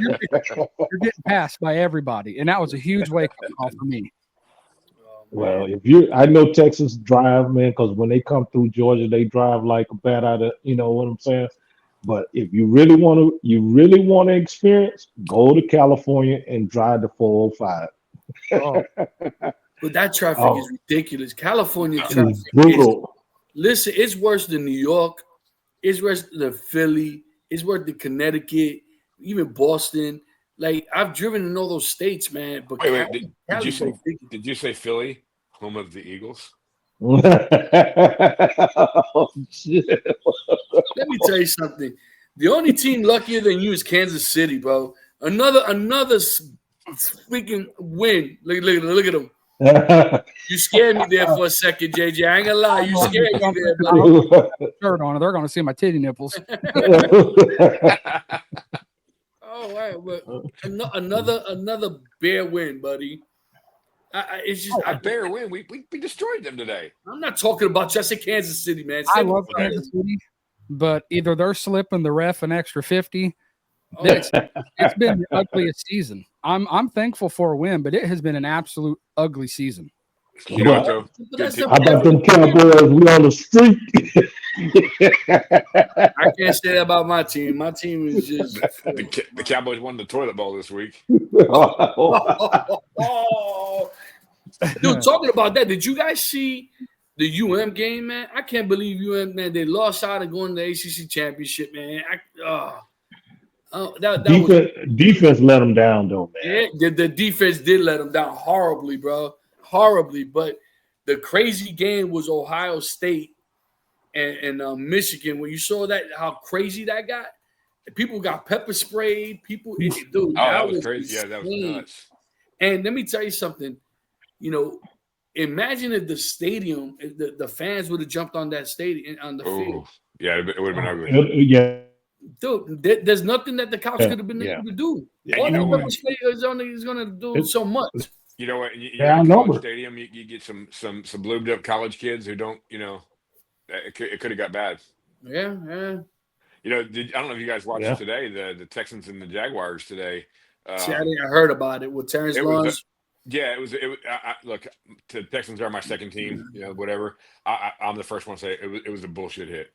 you're getting passed by everybody. And that was a huge wake-up call for me. Well, I know Texas drive, man, because when they come through Georgia, they drive like a bat out of, you know what I'm saying? But if you really want to experience, go to California and drive the 405. Oh, But that traffic Oh. is ridiculous. California It's traffic is, brutal. listen, it's worse than New York. It's worse than Philly. It's worse than Connecticut, even Boston. Like, I've driven in all those states, man. But Wait, Cali- did you say Philly, home of the Eagles? Oh, shit. Let me tell you something. The only team luckier than you is Kansas City, bro. Another freaking win. Look at them. You scared me there for a second, JJ. I ain't gonna lie. You scared me there, buddy. shirt on, they're going to see my titty nipples. Oh, right. But another Bear win, buddy. It's just A Bear win. We destroyed them today. I'm not talking about just in Kansas City, man. I love Kansas City, but either they're slipping the ref an extra 50. Oh, It's been the ugliest season. I'm thankful for a win, but it has been an absolute ugly season. You know what, though? but that's How about them Cowboys? We on the street. I can't say that about my team. My team is just The Cowboys won the toilet bowl this week. oh. Dude, talking about that, did you guys see the UM game, man? I can't believe UM, man. They lost out of going to the ACC championship, man. Defense let them down, though, man. Yeah, the defense did let them down horribly, bro. Horribly. But the crazy game was Ohio State and Michigan. When you saw that, how crazy that got, people got pepper sprayed. Dude, that was crazy. Yeah, that was nuts. And let me tell you something. You know, imagine if the stadium, if the fans would have jumped on that stadium on the field. Yeah, it would have been ugly. Yeah. Dude, there's nothing that the cops could have been able to do. Yeah, All you know that what? pepper spray is going to do so much. You know what? You Yeah, I in a know. college stadium, you get some lubed up college kids who don't, you know, it could have got bad. Yeah. You know, I don't know if you guys watched today, the Texans and the Jaguars today. See, I heard about it with Terrence Lawrence. It was. Look, the Texans are my second team. You know, whatever. I'm the first one to say it was a bullshit hit.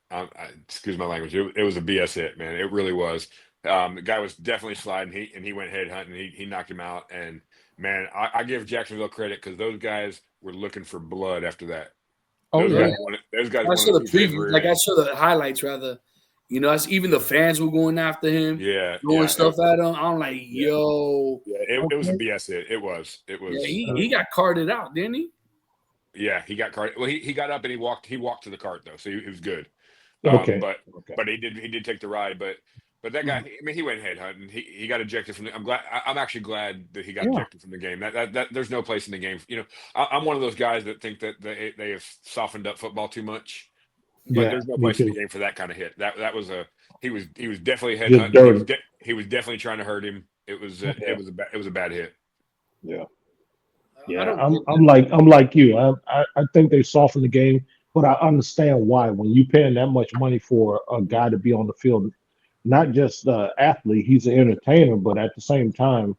Excuse my language. It was a BS hit, man. It really was. The guy was definitely sliding. He went head hunting. He knocked him out. And man, I give Jacksonville credit because those guys were looking for blood after that. Those guys I saw the preview. Like I saw the highlights rather. You know, even the fans were going after him. Throwing stuff at him. I'm like, yo. Yeah, it was a BS hit. It was. Yeah, he got carted out, didn't he? Yeah, he got carted. Well, he got up and he walked to the cart though, so he was good. But he did take the ride. But that guy, I mean, he went head hunting. He got ejected from the. I'm actually glad that he got ejected from the game. That there's no place in the game. You know, I'm one of those guys that think that they have softened up football too much. But there's no place in the game for that kind of hit. That was he was definitely head hunting. He was definitely trying to hurt him. It was a bad hit. Yeah. I'm like you. I think they softened the game, but I understand why. When you paying that much money for a guy to be on the field, not just an athlete, he's an entertainer, but at the same time,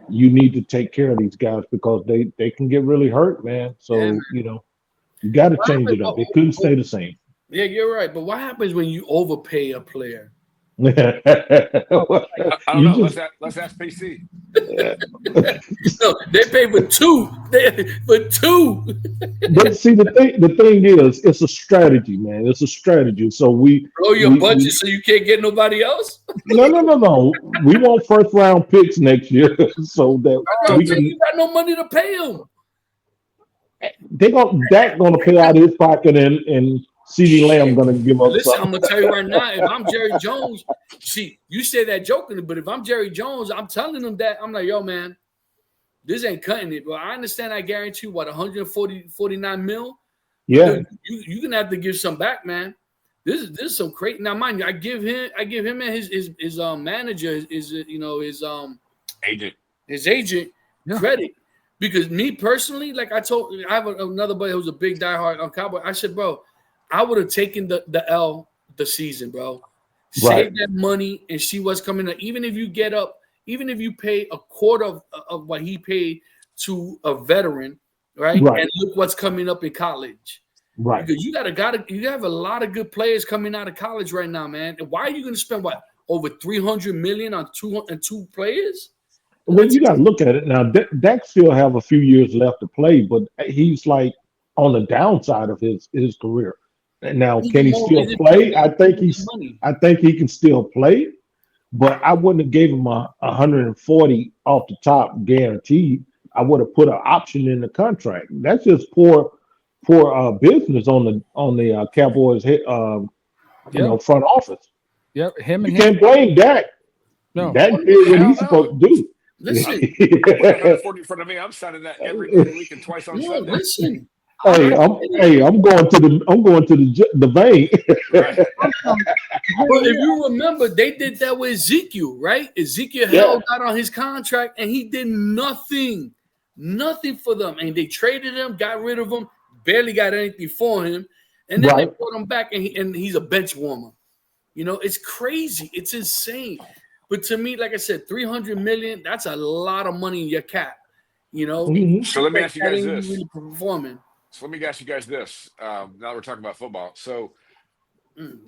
you need to take care of these guys because they can get really hurt, man. So you know, you got to change it up. It couldn't stay the same. Yeah, you're right. But what happens when you overpay a player? I don't know. Let's ask PC. No, they pay for two. But see, the thing is, it's a strategy, man. It's a strategy. So we blow your budget so you can't get nobody else. No. We want first round picks next year, so that you got no money to pay them. Dak gonna pay out of his pocket and CeeDee Lamb gonna give up. Listen, something. I'm gonna tell you right now. If I'm Jerry Jones, see, you say that jokingly, but if I'm Jerry Jones, I'm telling them that I'm like, yo, man, this ain't cutting it. But I understand. I guarantee you, 149 mil. Yeah, you're gonna have to give some back, man. This is some crazy. Now, mind you, I give him and his manager, his agent credit. Because me personally, like I have another buddy who's a big diehard on Cowboy. I said, bro, I would have taken the L the season, bro. Right. Save that money and see what's coming up. Even if you get up, even if you pay a quarter of what he paid to a veteran, right? Right. And look what's coming up in college. Right. Because you have a lot of good players coming out of college right now, man. And why are you going to spend what over $300 million on two players? Well, you got to look at it now. Dak still have a few years left to play, but he's like on the downside of his career. And now, can he still play? I think he can still play, but I wouldn't have gave him a 140 off the top guaranteed. I would have put an option in the contract. That's just poor business on the Cowboys front office. Yep, You can't blame Dak. No, Dak did what he's supposed to do. Listen, Put 140 in front of me. I'm signing that every week and twice on Sunday. Listen. I'm going to the vein. Right. But if you remember, they did that with Ezekiel, right? Ezekiel held out on his contract, and he did nothing for them. And they traded him, got rid of him, barely got anything for him, and then they brought him back, and he's a bench warmer. It's crazy. It's insane. But to me, like I said, $300 million, that's a lot of money in your cap. So let me ask you guys this. Really performing. So let me ask you guys this. Now that we're talking about football, so in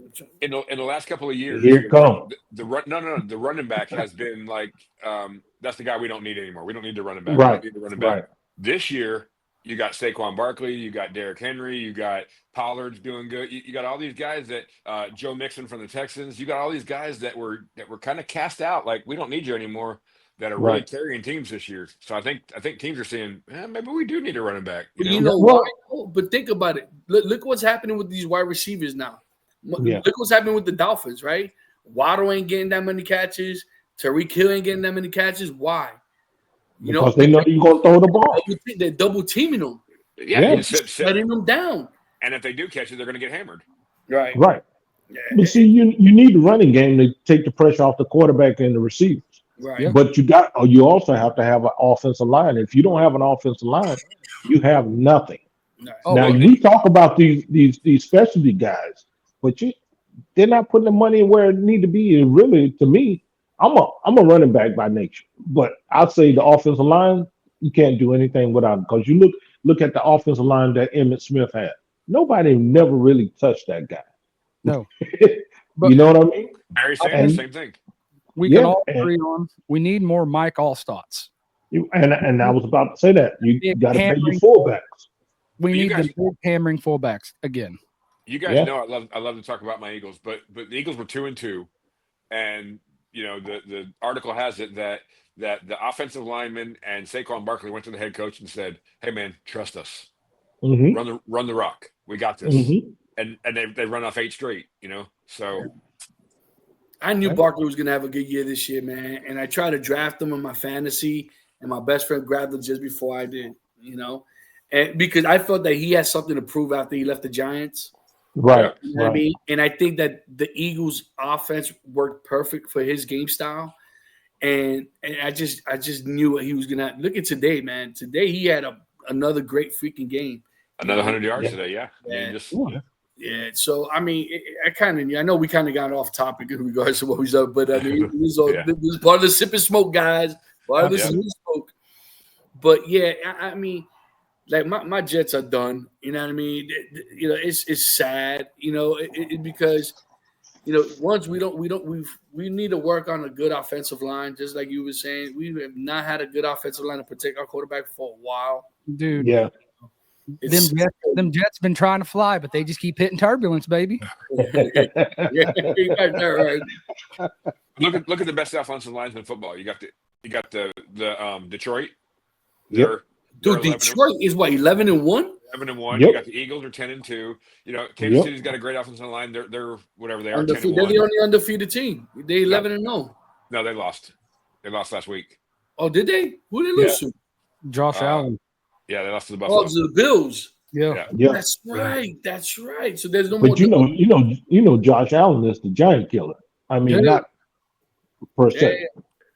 the last couple of years, Here it comes. The running back has been like that's the guy we don't need anymore. We don't need the running back. Right. We don't need the running back. Right. This year, you got Saquon Barkley, you got Derrick Henry, you got Pollard's doing good. You got all these guys that Joe Mixon from the Texans. You got all these guys that were kind of cast out. Like, we don't need you anymore. That are really carrying teams this year. So I think teams are saying, maybe we do need a running back. Why? But think about it. Look what's happening with these wide receivers now. Yeah. Look what's happening with the Dolphins, right? Waddle ain't getting that many catches. Tyreek Hill ain't getting that many catches. Why? Because they know you're going to throw the ball. They're double teaming them. Yeah. Shutting them down. And if they do catch it, they're going to get hammered. Right. Yeah. But see, you need the running game to take the pressure off the quarterback and the receivers. Right. But you also have to have an offensive line. If you don't have an offensive line, you have nothing. Now we talk about these specialty guys, but they're not putting the money where it need to be. And really, to me, I'm a running back by nature, but I'd say the offensive line, you can't do anything without it, because you look at the offensive line that Emmitt Smith had. Nobody never really touched that guy. No. You know what I mean? Barry Sanders, same thing. We can all agree on we need more Mike Allstats. And I was about to say that. You got to pay your fullbacks. We need the big hammering fullbacks again. You guys know I love to talk about my Eagles, but the Eagles were 2-2, and the article has it that the offensive lineman and Saquon Barkley went to the head coach and said, "Hey man, trust us. Mm-hmm. Run the rock. We got this." Mm-hmm. And they run off 8 straight. So. I knew Barkley was going to have a good year this year, man. And I tried to draft him in my fantasy, and my best friend grabbed him just before I did, and because I felt that he had something to prove after he left the Giants. Right. You know what I mean? And I think that the Eagles' offense worked perfect for his game style. And I just knew what he was going to look at today, man. Today he had another great freaking game. Another 100 yards today, yeah. Yeah, so I mean, I know we kind of got off topic in regards to what was up, but I mean, this is part of the sip and smoke, guys. Part of the sip and smoke. But yeah, I mean, like my Jets are done. You know what I mean? It's sad. Because once we need to work on a good offensive line, just like you were saying. We have not had a good offensive line to protect our quarterback for a while, dude. Yeah. Them Jets been trying to fly, but they just keep hitting turbulence, baby. Look at the best offensive lines in football. You got the Detroit. Dude, Detroit is what 11-1. 11-1. You got the Eagles are 10-2. Kansas City's got a great offensive line. They're whatever they are. They're the only undefeated team. They 11-0. No, they lost. They lost last week. Oh, did they? Who did they lose to? Josh Allen. Yeah, they lost to the Buffalo. Oh, to the Bills. Yeah. That's right. That's right. So there's no more. But you know, Josh Allen is the giant killer. I mean, not per se.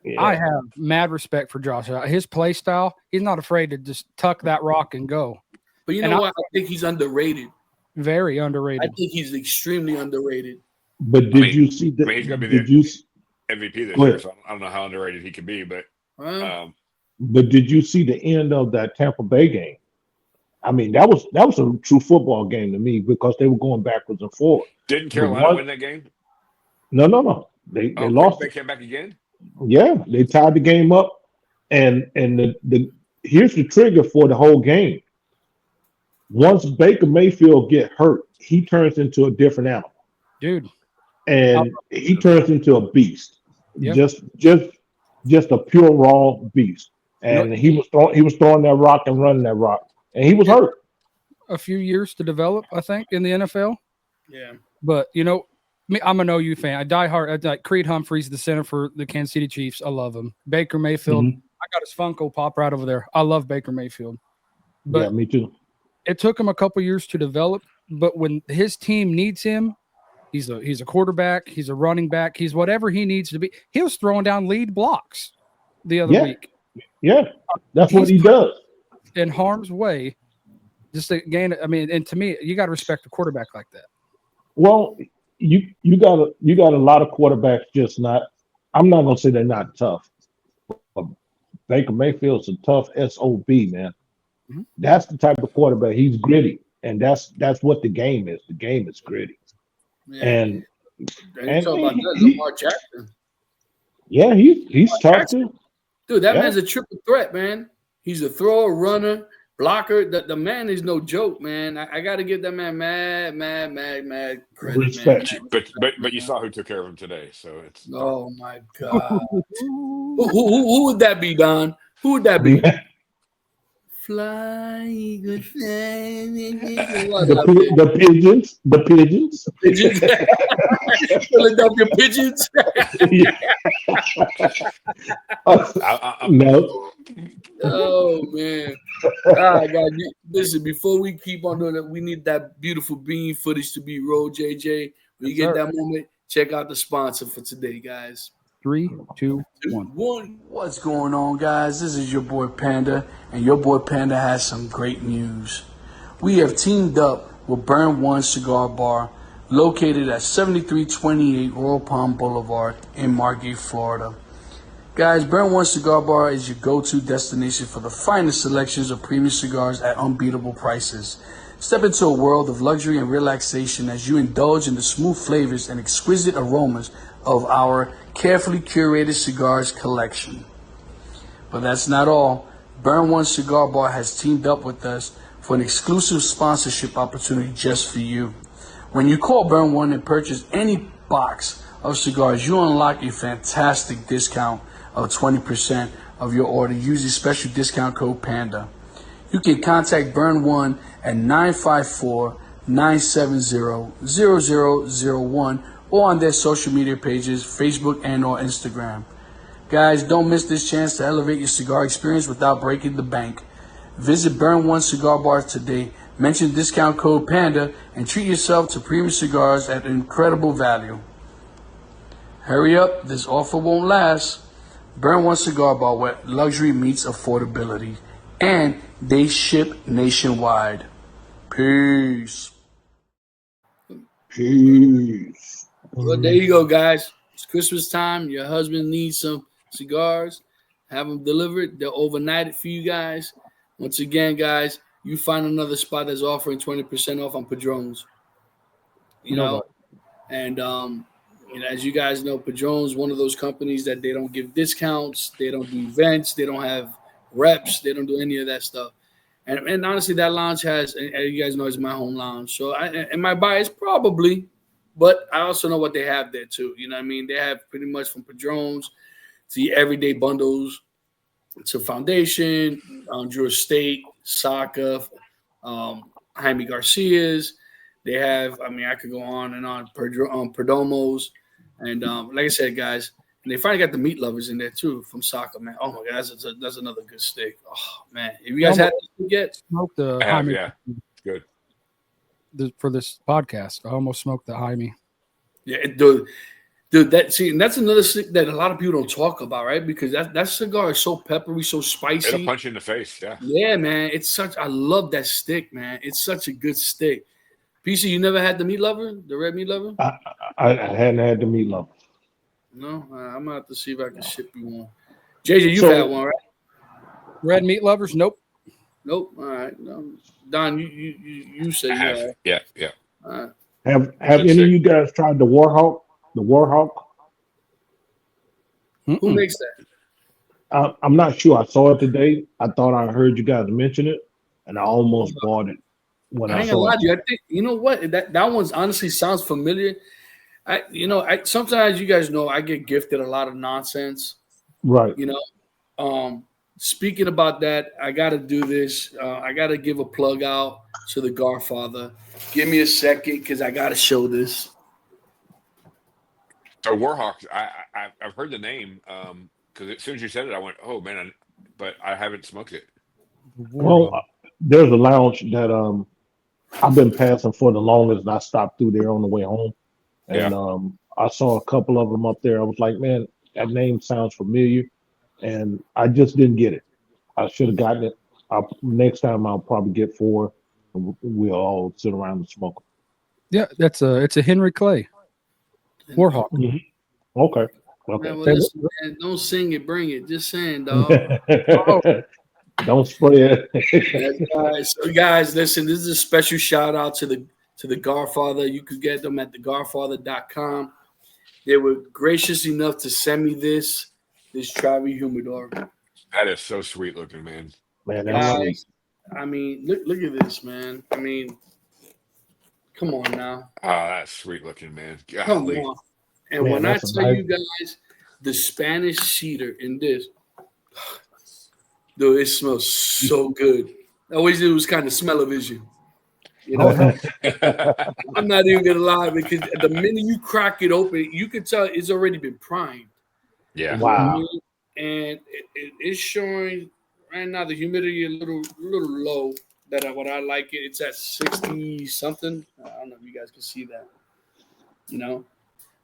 Yeah. I have mad respect for Josh Allen. His play style, he's not afraid to just tuck that rock and go. But you know what? I think he's underrated. Very I underrated. think he's extremely underrated. But did you see the? he's going to be Did you? MVP this Go year, ahead. so I don't know how underrated he could be, but Huh? But did you see the end of that Tampa Bay game? I mean, that was a true football game to me because they were going backwards and forward. didn't The Carolina one, win that game? no, they Oh, lost they it. came back again? Yeah, they tied the game up, and the here's the trigger for the whole game. Once Baker Mayfield get hurt, he turns into a different animal, Dude. and he turns into a beast. Yeah. Just a pure raw beast. And he was throwing that rock and running that rock, and he was hurt. A few years to develop, I think, in the NFL. Yeah. But I'm an OU fan. I die hard. I like Creed Humphreys, the center for the Kansas City Chiefs. I love him. Baker Mayfield. Mhm. I got his Funko Pop right over there. I love Baker Mayfield. But Yeah, me too. it took him a couple years to develop. But when his team needs him, he's a quarterback. He's a running back. He's whatever he needs to be. He was throwing down lead blocks the other week. Yeah, that's what he does. In harm's way, just to gain. I mean, and to me, you got to respect a quarterback like that. Well, you got a lot of quarterbacks just not. I'm not gonna say they're not tough. But Baker Mayfield's a tough SOB, man. Mhm. That's the type of quarterback. He's gritty, and that's what the game is. The game is gritty, Yeah. and you and talk about that, he- Lamar Jackson. yeah, he's tough too. Dude, that Yeah. man's a triple threat, man. He's a thrower, runner, blocker. The man is no joke, man. I got to give that man mad credit, Respect. man. But you saw who took care of him today, so it's Oh my God. who would that be, Don? Who would that be? Fly, good friend. The pigeons, Pigeons. Philadelphia Pigeons. No, Oh man! All right, guys. Listen, before we keep on doing it, we need that beautiful bean footage to be rolled, JJ. When you get that moment, check out the sponsor for today, guys. 3, 2, 1. What's going on, guys? This is your boy Panda, and your boy Panda has some great news. We have teamed up with Burn One Cigar Bar, located at 7328 Royal Palm Boulevard in Margate, Florida. Guys, Burn One Cigar Bar is your go-to destination for the finest selections of premium cigars at unbeatable prices. Step into a world of luxury and relaxation as you indulge in the smooth flavors and exquisite aromas of our carefully curated cigars collection. But that's not all. Burn One Cigar Bar has teamed up with us for an exclusive sponsorship opportunity just for you. When you call Burn One and purchase any box of cigars, you unlock a fantastic discount of 20% of your order using special discount code PANDA. You can contact Burn One at 954-970-0001 or on their social media pages, Facebook and or Instagram. Guys, don't miss this chance to elevate your cigar experience without breaking the bank. Visit Burn One Cigar Bar today, mention discount code PANDA, and treat yourself to premium cigars at incredible value. Hurry up, this offer won't last. Burn One Cigar Bar, where luxury meets affordability, and they ship nationwide. Peace. peace. Well, there you go, guys. It's Christmas time. Your husband needs some cigars. Have them delivered. They're overnighted for you guys. Once again, guys, you find another spot that's offering 20% off on Padrones. And as you guys know, Padrone's one of those companies that they don't give discounts, they don't do events, they don't have reps, they don't do any of that stuff. And honestly, that lounge has, and you guys know, it's my home lounge. So am I biased? Probably, but I also know what they have there too. You know what I mean? They have pretty much from Padrones to the everyday bundles to Foundation, Drew Estate, Saka, Jaime Garcia's. They have, I could go on and on, Perdomos. And like I said, guys, and they finally got the meat lovers in there too from Saka, man. Oh my God, that's another good steak. Oh man, if you guys had this yet, Smoked the I have, Jaime yeah, good. for this podcast. I almost smoked the Jaime. yeah, dude, that's another stick that a lot of people don't talk about, right? Because that cigar is so peppery, so spicy. It'll punch you in the face, yeah. Yeah, man, I love that stick, man. It's such a good stick. PC, you never had the meat lover, the red meat lover? I hadn't had the meatloaf. No, I'm gonna have to see if I can ship you one. JJ, you've So- had one, right? Red meat lovers? Nope. Nope. All right. No. Don, you said I you have. had. Yeah. All right. Have Should any say- of you guys tried the Warhawk? The Warhawk? Who Mm-mm. makes that? I'm not sure. I saw it today. I thought I heard you guys mention it, and I almost bought it when I I ain't gonna saw lie it. to you. I think you know what that one's honestly sounds familiar. I sometimes you guys know I get gifted a lot of nonsense. Right. You know, speaking about that, I got to do this. I got to give a plug out to the Godfather. Give me a second because I got to show this. So Warhawks, I've heard the name because as soon as you said it, I went, oh man, but I haven't smoked it. Well, there's a lounge that I've been passing for the longest, and I stopped through there on the way home, and I saw a couple of them up there. I was like, man, that name sounds familiar, and I just didn't get it. I should have gotten it. Next time I'll probably get 4, and we'll all sit around and smoke Yeah, it's a Henry Clay Warhawk. them. Okay. Man, Okay. well, listen, man, don't sing it, bring it. Just saying, dog. Don't spray That's right. So, guys, listen. This is a special shout out to the Godfather. You could get them at thegodfather.com. They were gracious enough to send me this Travi humidor. That is so sweet looking, man. Man, that's sweet. Guys, I mean, look at this, man. I mean, come on now. Oh, that's sweet looking, man. Come Golly. on. And Man, when I that's a tell nice- you guys, the Spanish cedar in this, dude, it smells so good. I always it was kind of smell-o-vision. You know, I'm not even gonna lie because the minute you crack it open, you can tell it's already been primed. Yeah. You know what I Wow. mean? And it's showing right now the humidity a little low. What I like it, it's at 60 something. I don't know if you guys can see that. You know,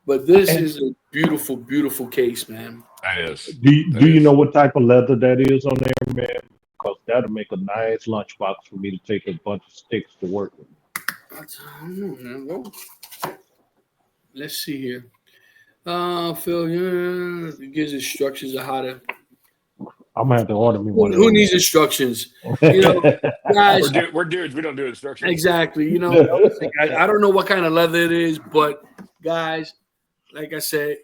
but this is a beautiful, beautiful case, man. That is. Do you know what type of leather that is on there, man? Because that'll make a nice lunchbox for me to take a bunch of sticks to work with. I don't know, man. Well, let's see here. Phil, yeah, it gives instructions on how to. I'm gonna have to order me one. Who needs instructions? You know, guys. We're dudes. We don't do instructions. Exactly. You know, I don't know what kind of leather it is, but guys, like I said,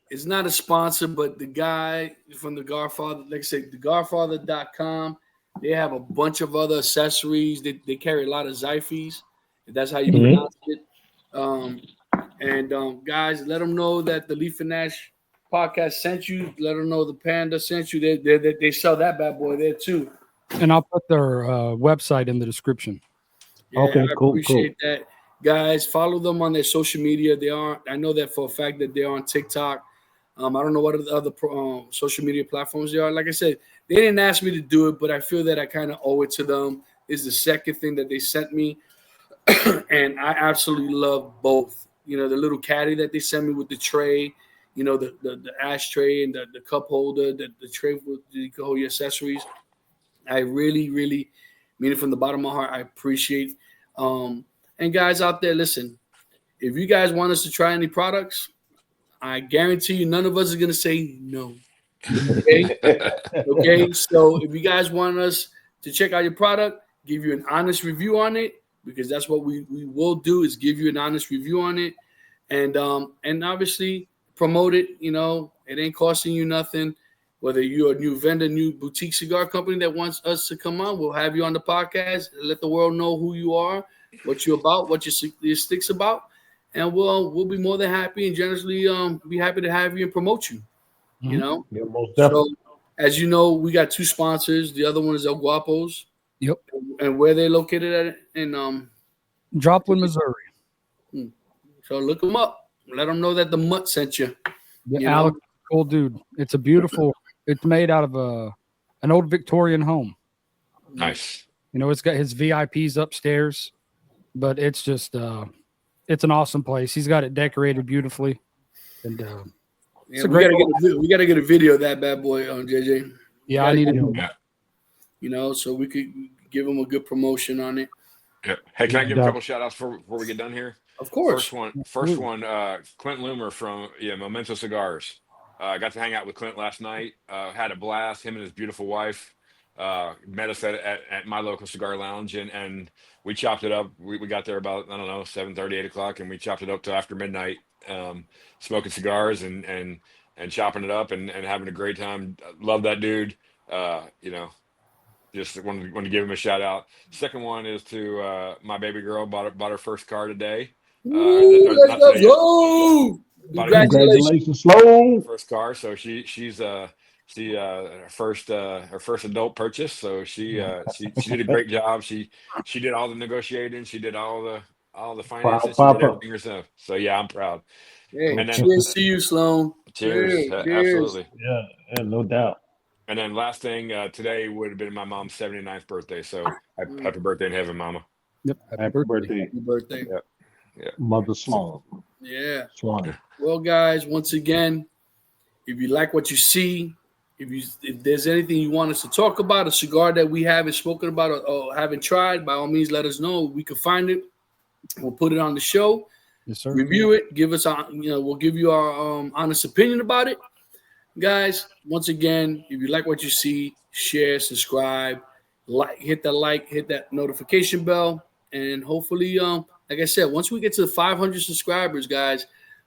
it's not a sponsor, but the guy from the Godfather, like I said, thegodfather.com, they have a bunch of other accessories. They carry a lot of Zyphes, if that's how you pronounce it. Guys, let them know that the Leaf and Nash podcast sent you. Let them know the Panda sent you. They sell that bad boy there too. And I'll put their website in the description. Yeah, Okay, I cool, appreciate that. Guys, follow them on their social media. I know that for a fact that they're on TikTok. I don't know what other social media platforms they are. Like I said, they didn't ask me to do it, but I feel that I kind of owe it to them. Is the second thing that they sent me. And I absolutely love both. You know, the little caddy that they sent me with the tray, you know, the ashtray and the cup holder, the tray with you can hold your accessories. I really, really mean it from the bottom of my heart. I appreciate. And guys out there, listen, if you guys want us to try any products, I guarantee you none of us is going to say no. Okay? Okay? So if you guys want us to check out your product, give you an honest review on it, because that's what we will do is give you an honest review on it. And obviously promote it. You know, it ain't costing you nothing. Whether you're a new vendor, new boutique cigar company that wants us to come on, we'll have you on the podcast. Let the world know who you are, what you're about, what your stick's about. And we'll be more than happy and generously be happy to have you and promote you. You know, Yeah, most definitely. so as you know, we got 2 sponsors. The other one is El Guapos. Yep. And where they located at in Joplin, Missouri. so look them up. Let them know that the Mutt sent you. Yeah, You know? Alex, cool dude. It's a beautiful. It's made out of an old Victorian home. Nice. You know, it's got his VIPs upstairs, but it's just it's an awesome place. He's got it decorated beautifully, and Yeah, a we great gotta get a video of that bad boy on JJ. yeah, I need to. You know, so we could give him a good promotion on it. Yeah. Hey, can I give a Yeah. couple shout outs before we get done here? Of course. First one, Clint Loomer from Memento Cigars. I got to hang out with Clint last night. Had a blast. Him and his beautiful wife met us at my local cigar lounge, and we chopped it up. We got there about, I don't know, 7:30, 8 o'clock, and we chopped it up till after midnight, smoking cigars and chopping it up and having a great time. Love that dude. You know, just wanted to give him a shout out. Second one is to my baby girl, bought her first car today. Not Let's today yet. go! Bought Congratulations. Sloan. first car, so she's her first adult purchase. So she did a great job. She did all the negotiating. She did all the finances. She did everything herself. So yeah, I'm proud. Hey, And then cheers to you, Sloan. cheers, Cheers. absolutely. Yeah, no doubt. And then last thing, today would have been my mom's 79th birthday. So happy birthday in heaven, Mama. Yep. Happy birthday, Happy birthday. Yeah. Mother Sloan. Yeah. Sloan. Well, guys, once again, if you like what you see, if there's anything you want us to talk about, a cigar that we haven't spoken about or haven't tried, by all means, let us know. We can find it. We'll put it on the show. Yes, sir. Review it. Give us, we'll give you our honest opinion about it. Guys, once again, if you like what you see, share, subscribe, hit that notification bell, and hopefully, like I said, once we get to 500 subscribers, guys,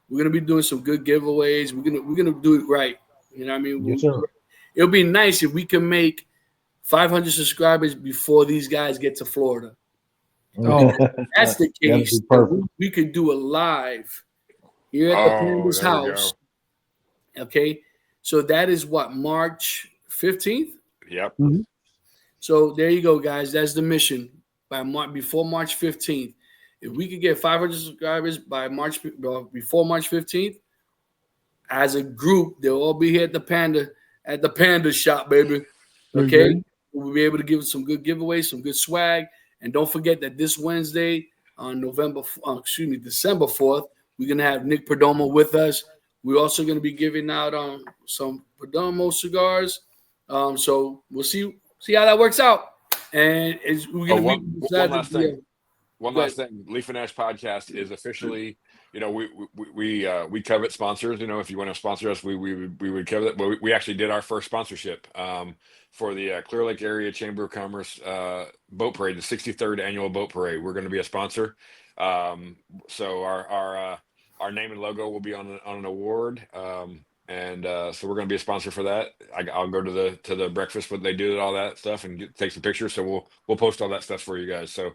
we're gonna be doing some good giveaways. We're gonna do it right. You know what I mean? Yes, sir. It'll be nice if we can make 500 subscribers before these guys get to Florida. Oh, If that's the case, we could do a live here at the Panda's there we house. Okay. So that is what, March 15th? Yep. So there you go, guys. That's the mission before March 15th. If we could get 500 subscribers before March 15th, as a group, they'll all be here at the Panda shop, baby. Okay. We'll be able to give some good giveaways, some good swag. And don't forget that this Wednesday on December 4th, we're going to have Nick Perdomo with us. We're also going to be giving out some Perdomo cigars. So we'll see how that works out. And we're going to be one last thing. One last thing. Leaf and Ash podcast is officially, we covet sponsors. If you want to sponsor us, we would covet it. But we actually did our first sponsorship for the Clear Lake Area Chamber of Commerce boat parade, the 63rd annual boat parade. We're going to be a sponsor. So our name and logo will be on an award, and so we're going to be a sponsor for that. I'll go to the breakfast when they do all that stuff and take some pictures. So we'll post all that stuff for you guys. So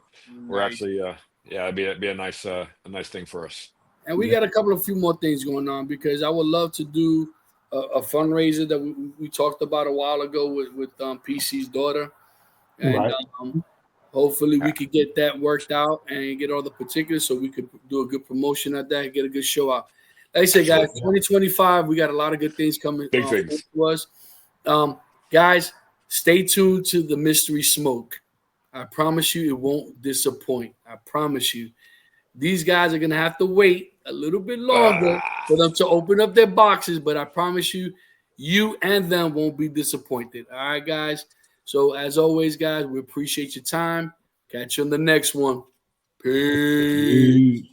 we're actually it'd be a nice thing for us. And we got a few more things going on, because I would love to do a fundraiser that we talked about a while ago with PC's daughter, and hopefully we could get that worked out and get all the particulars so we could do a good promotion at that and get a good show out. Like I said, guys, 2025, we got a lot of good things coming to us. Guys, stay tuned to the mystery smoke. I promise you it won't disappoint. I promise you. These guys are going to have to wait a little bit longer for them to open up their boxes, but I promise you, you and them won't be disappointed. All right, guys? So, as always, guys, we appreciate your time. Catch you on the next one. Peace.